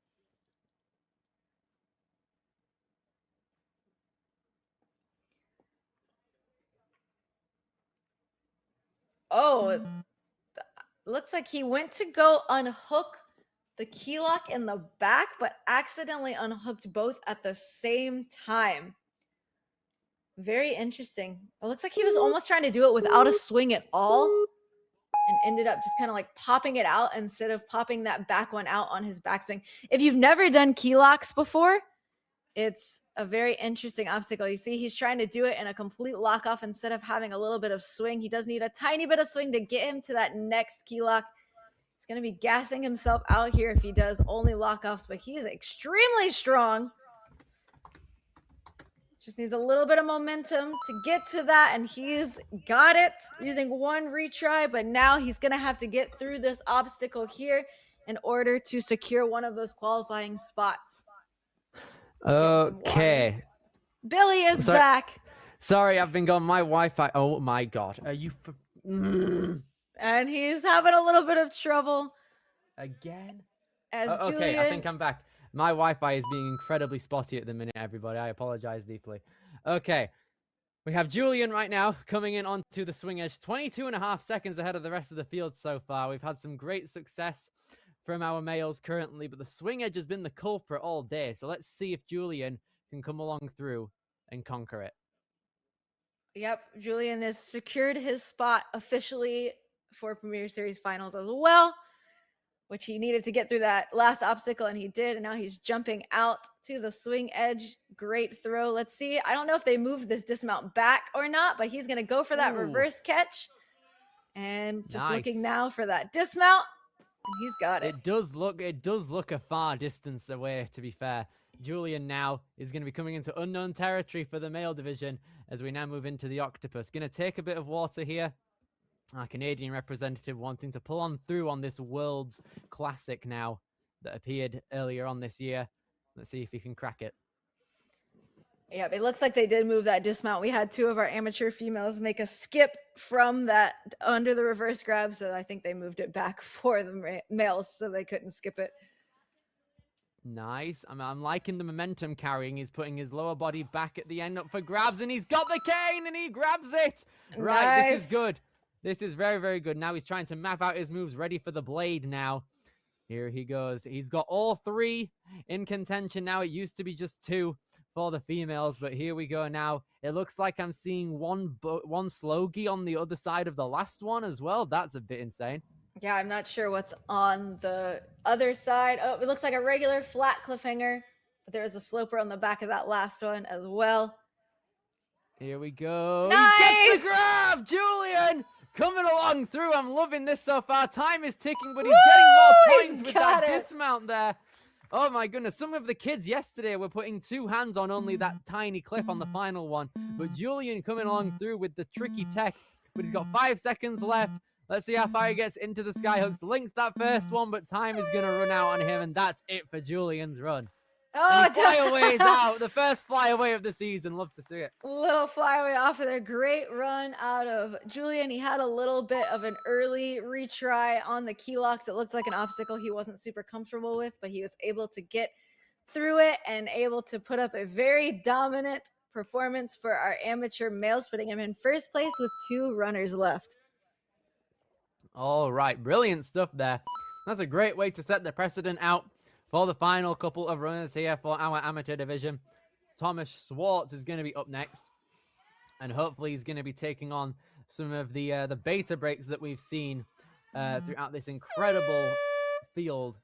Oh, looks like he went to go unhook the key lock in the back, but accidentally unhooked both at the same time. Very interesting. It looks like he was almost trying to do it without a swing at all and ended up just kind of like popping it out instead of popping that back one out on his backswing. If you've never done key locks before, it's a very interesting obstacle. You see, he's trying to do it in a complete lock off instead of having a little bit of swing. He does need a tiny bit of swing to get him to that next key lock. He's going to be gassing himself out here if he does only lock offs, but he's extremely strong. Just needs a little bit of momentum to get to that, and he's got it using one retry, but now he's going to have to get through this obstacle here in order to secure one of those qualifying spots. Okay. Billy is back. Sorry, I've been gone. My Wi-Fi. Oh my God. Are you... And he's having a little bit of trouble. Again? As okay, I think I'm back. My Wi-Fi is being incredibly spotty at the minute, everybody. I apologize deeply. Okay. We have Julian right now coming in onto the swing edge. 22.5 seconds ahead of the rest of the field so far. We've had some great success from our males currently, but the swing edge has been the culprit all day. So let's see if Julian can come along through and conquer it. Yep, Julian has secured his spot officially for Premier Series Finals as well, which he needed to get through that last obstacle, and he did, and now he's jumping out to the swing edge. Great throw. Let's see. I don't know if they moved this dismount back or not, but he's going to go for that reverse catch. And just looking now for that dismount, and he's got it. It does look a far distance away, to be fair. Julian now is going to be coming into unknown territory for the male division as we now move into the octopus. Going to take a bit of water here. Our Canadian representative wanting to pull on through on this World's Classic now that appeared earlier on this year. Let's see if he can crack it. Yeah, it looks like they did move that dismount. We had two of our amateur females make a skip from that under the reverse grab, so I think they moved it back for the males so they couldn't skip it. Nice. I'm liking the momentum carrying. He's putting his lower body back at the end up for grabs, and he's got the cane, and he grabs it. Right, nice. This is good. This is very, very good. Now he's trying to map out his moves, ready for the blade now. Here he goes. He's got all three in contention now. It used to be just two for the females, but here we go now. It looks like I'm seeing one slogie on the other side of the last one as well. That's a bit insane. Yeah, I'm not sure what's on the other side. Oh, it looks like a regular flat cliffhanger, but there is a sloper on the back of that last one as well. Here we go. Nice! He gets the grab! Julian coming along through. I'm loving this so far. Time is ticking, but he's getting more points with that dismount there. Oh my goodness. Some of the kids yesterday were putting two hands on only that tiny cliff on the final one. But Julian coming along through with the tricky tech. But he's got 5 seconds left. Let's see how far he gets into the skyhooks. Links that first one, but time is going to run out on him. And that's it for Julian's run. Oh, and flyaway's out. The first flyaway of the season. Love to see it. Little flyaway off of there. Great run out of Julian. He had a little bit of an early retry on the key locks. It looked like an obstacle he wasn't super comfortable with, but he was able to get through it and able to put up a very dominant performance for our amateur males, putting him in first place with 2 runners left. All right. Brilliant stuff there. That's a great way to set the precedent out for the final couple of runners here for our amateur division. Thomas Schwartz is going to be up next. And hopefully he's going to be taking on some of the beta breaks that we've seen throughout this incredible field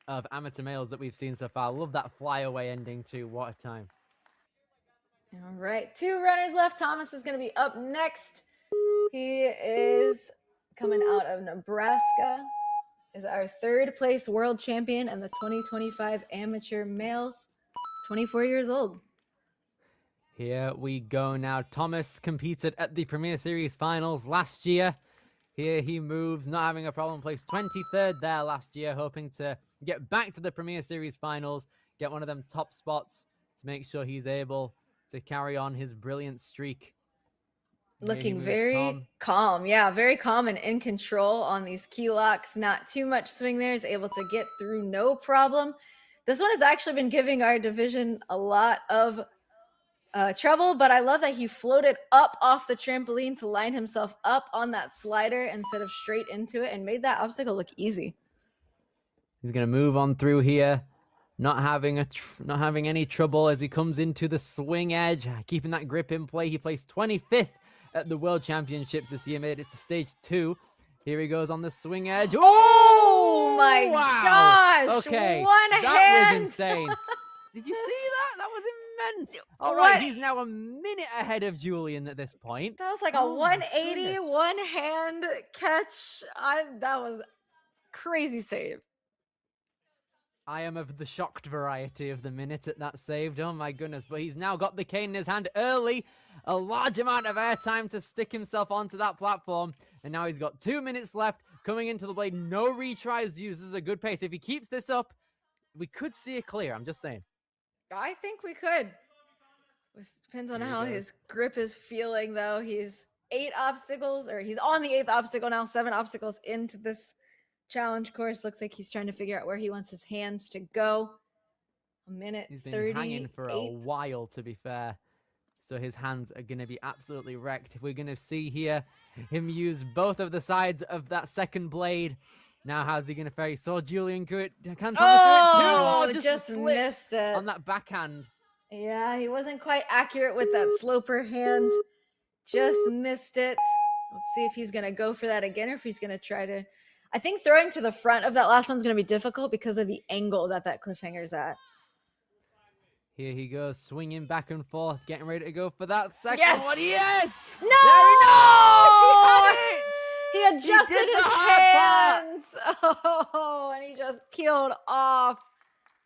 of amateur males that we've seen so far. Love that flyaway ending too. What a time. All right. 2 runners left. Thomas is going to be up next. He is coming out of Nebraska. Is our 3rd place world champion in the 2025 amateur males, 24 years old. Here we go now. Thomas competed at the Premier Series finals last year. Here he moves, not having a problem. Placed 23rd there last year, hoping to get back to the Premier Series finals, get one of them top spots to make sure he's able to carry on his brilliant streak. Looking very calm. Yeah, very calm and in control on these key locks. Not too much swing there. Is able to get through no problem. This one has actually been giving our division a lot of trouble, but I love that he floated up off the trampoline to line himself up on that slider instead of straight into it and made that obstacle look easy. He's going to move on through here. Not having any trouble as he comes into the swing edge, keeping that grip in play. He placed 25th at the World Championships this year, made it to stage 2. Here he goes on the swing edge. Oh my gosh! Okay, one hand. That was insane. Did you see that? That was immense. All right, he's now a minute ahead of Julian at this point. That was like a 180 one hand catch. That was crazy save. I am of the shocked variety of the minute at that saved. Oh my goodness. But he's now got the cane in his hand early. A large amount of airtime to stick himself onto that platform. And now he's got 2 minutes left. Coming into the blade. No retries used. This is a good pace. If he keeps this up, we could see it clear. I'm just saying. I think we could. It depends on how his grip is feeling, though. He's 8 obstacles, or he's on the 8th obstacle now. 7 obstacles into this challenge course. Looks like he's trying to figure out where he wants his hands to go. A minute 38. He's been hanging for a while, to be fair. So his hands are going to be absolutely wrecked. We're going to see here him use both of the sides of that second blade. Now how's he going to fare? He saw Julian do it. Can Thomas do it too? Just missed it. On that backhand. Yeah, he wasn't quite accurate with that sloper hand. Just missed it. Let's see if he's going to go for that again or if he's going to try to... I think throwing to the front of that last one's going to be difficult because of the angle that cliffhanger's at. Here he goes, swinging back and forth, getting ready to go for that second one. Yes! No! He had it! He adjusted his hands. Oh, and he just peeled off.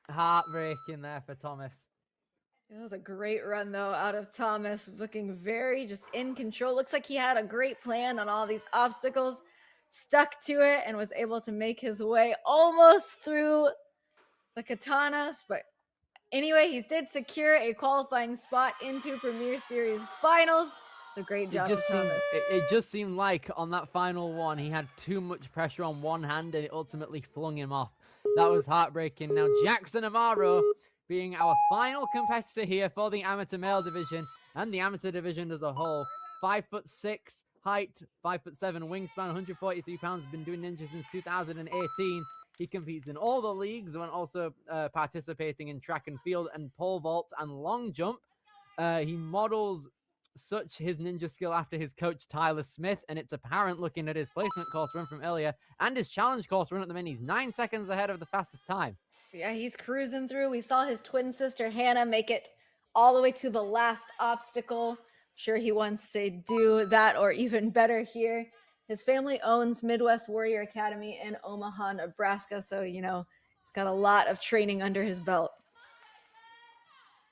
Heartbreaking there for Thomas. It was a great run, though, out of Thomas. Looking very just in control. Looks like he had a great plan on all these obstacles. Stuck to it and was able to make his way almost through the katanas. But anyway, he did secure a qualifying spot into Premier Series finals. So great job, Thomas. It just seemed like on that final one, he had too much pressure on one hand and it ultimately flung him off. That was heartbreaking. Now, Jackson Amaro being our final competitor here for the amateur male division and the amateur division as a whole. 5'6" height, 5'7" wingspan, 143 pounds. Been doing ninja since 2018. He competes in all the leagues and also participating in track and field and pole vault and long jump. He models such his ninja skill after his coach Tyler Smith, and it's apparent looking at his placement course run from earlier and his challenge course run at the minute. He's 9 seconds ahead of the fastest time. Yeah, he's cruising through. We saw his twin sister Hannah make it all the way to the last obstacle. Sure, he wants to do that or even better here. His family owns Midwest Warrior Academy in Omaha, Nebraska, so he's got a lot of training under his belt.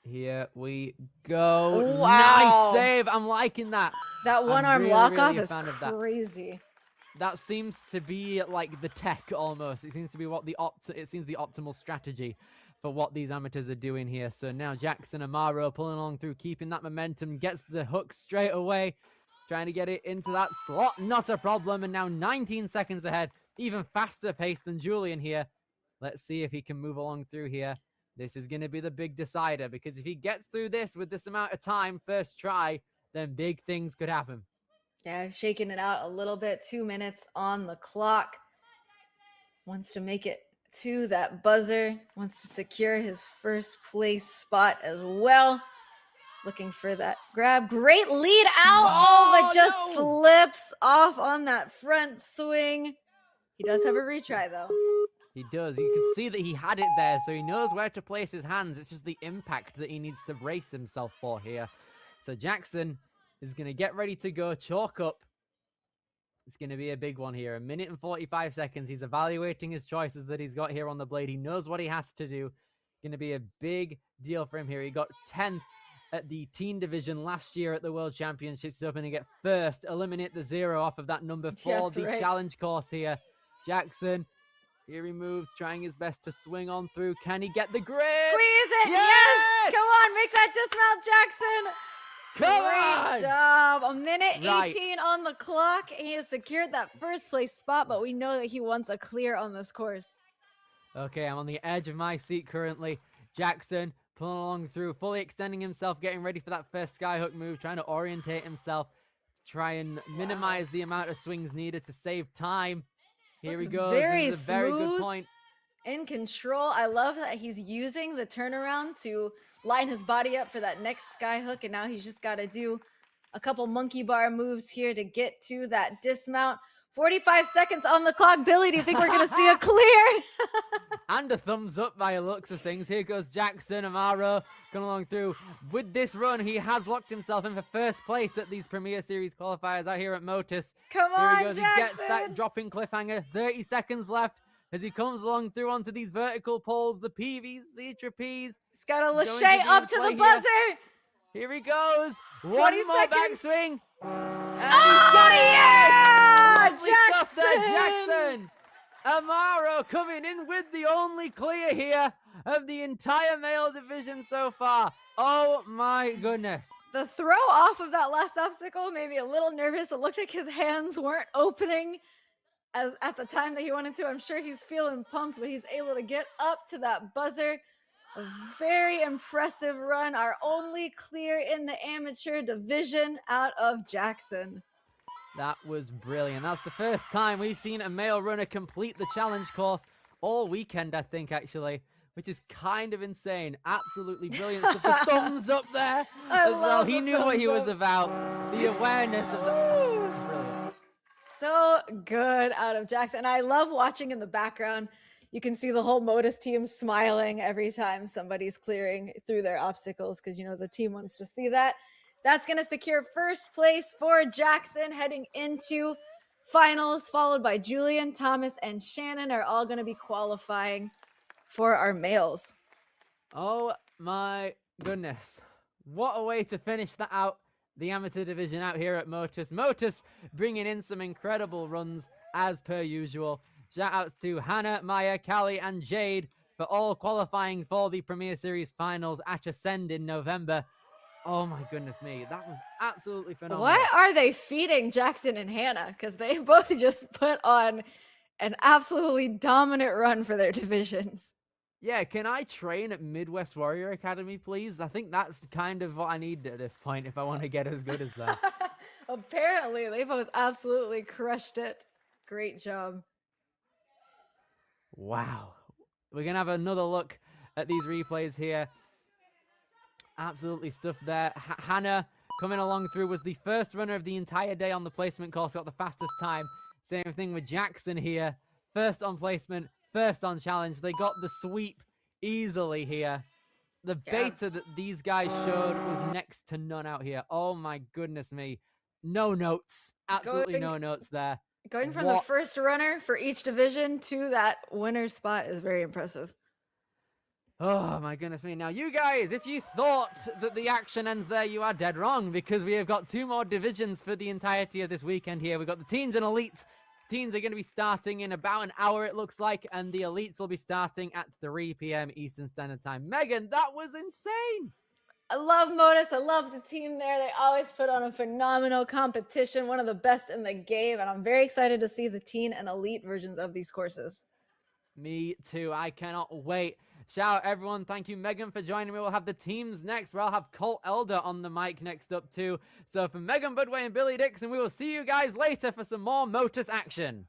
Here we go. Wow. Nice save. I'm liking that. That one-arm really, lock-off really is crazy. That seems to be like the tech almost. It seems to be what the optimal strategy for what these amateurs are doing here. So now Jackson Amaro pulling along through, keeping that momentum, gets the hook straight away, trying to get it into that slot. Not a problem. And now 19 seconds ahead, even faster pace than Julian here. Let's see if he can move along through here. This is going to be the big decider, because if he gets through this with this amount of time, first try, then big things could happen. Yeah, shaking it out a little bit. 2 minutes on the clock. Wants to make it to that buzzer. Wants to secure his first place spot as well. Looking for that grab. Great lead out. But just slips off on that front swing. He does have a retry, though. He does. You can see that he had it there, so he knows where to place his hands. It's just the impact that he needs to brace himself for here. So Jackson is going to get ready to go, chalk up. It's going to be a big one here. 1 minute and 45 seconds. He's evaluating his choices that he's got here on the blade. He knows what he has to do. Going to be a big deal for him here. He got 10th at the teen division last year at the World Championships. He's hoping to get first, eliminate the 0 off of that number for the challenge course here. Jackson, here he moves, trying his best to swing on through. Can he get the grip? Squeeze it! Yes! Come on, make that dismount, Jackson! Great job. A minute 18 on the clock. He has secured that first place spot, but we know that he wants a clear on this course. Okay, I'm on the edge of my seat currently. Jackson pulling along through, fully extending himself, getting ready for that first skyhook move, trying to orientate himself to try and minimize the amount of swings needed to save time. Here he goes. Very this is a very good smooth, point. in control. I love that he's using the turnaround to line his body up for that next skyhook, and now he's just got to do a couple monkey bar moves here to get to that dismount. 45 seconds on the clock. Billy, do you think we're going to see a clear? And a thumbs up by the looks of things. Here goes Jackson Amaro going along through. With this run, he has locked himself in for first place at these Premier Series qualifiers out here at Motus. Come Here on, he goes. Jackson. He gets that dropping cliffhanger. 30 seconds left as he comes along through onto these vertical poles. The PVC trapeze. He's got a going to lachey be up in to play the buzzer. Here he goes. 20 One more seconds. backswing. Oh, yeah! Lovely stuff there, Jackson. Amaro coming in with the only clear here of the entire male division so far. Oh my goodness. The throw off of that last obstacle made me a little nervous. It looked like his hands weren't opening at the time that he wanted to. I'm sure he's feeling pumped, but he's able to get up to that buzzer. A very impressive run. Our only clear in the amateur division out of Jackson. That was brilliant. That's the first time we've seen a male runner complete the challenge course all weekend, I think, actually, which is kind of insane. Absolutely brilliant stuff. The thumbs up there as well. He knew what he was about. The awareness of the... Brilliant. So good out of Jackson. And I love watching in the background. You can see the whole Motus team smiling every time somebody's clearing through their obstacles because, you know, the team wants to see that. That's going to secure first place for Jackson heading into finals, followed by Julian, Thomas, and Shannon are all going to be qualifying for our males. Oh my goodness. What a way to finish that out. The amateur division out here at Motus. Motus bringing in some incredible runs as per usual. Shout outs to Hannah, Maya, Callie, and Jade for all qualifying for the Premier Series finals at Ascend in November. Oh my goodness me, that was absolutely phenomenal. What are they feeding Jackson and Hannah? Because they both just put on an absolutely dominant run for their divisions. Yeah, can I train at Midwest Warrior Academy, please? I think that's kind of what I need at this point if I want to get as good as that. Apparently, they both absolutely crushed it. Great job. Wow. We're going to have another look at these replays here. Absolutely stuff there. Hannah coming along through was the first runner of the entire day on the placement course, got the fastest time. Same thing with Jackson here. First on placement, first on challenge. They got the sweep easily here. The beta that these guys showed was next to none out here. Oh my goodness me. No notes. Absolutely no notes there. Going from the first runner for each division to that winner spot is very impressive. Oh my goodness me. Now you guys, if you thought that the action ends there, you are dead wrong because we have got 2 more divisions for the entirety of this weekend here. We've got the teens and elites. Teens are going to be starting in about an hour, it looks like, and the elites will be starting at 3 p.m. Eastern Standard Time. Megan, that was insane. I love Motus. I love the team there. They always put on a phenomenal competition, one of the best in the game, and I'm very excited to see the teen and elite versions of these courses. Me too. I cannot wait. Shout out everyone. Thank you, Megan, for joining me. We'll have the teams next, where I'll have Colt Elder on the mic next up too. So for Megan Budway and Billy Dixon, we will see you guys later for some more Motus action.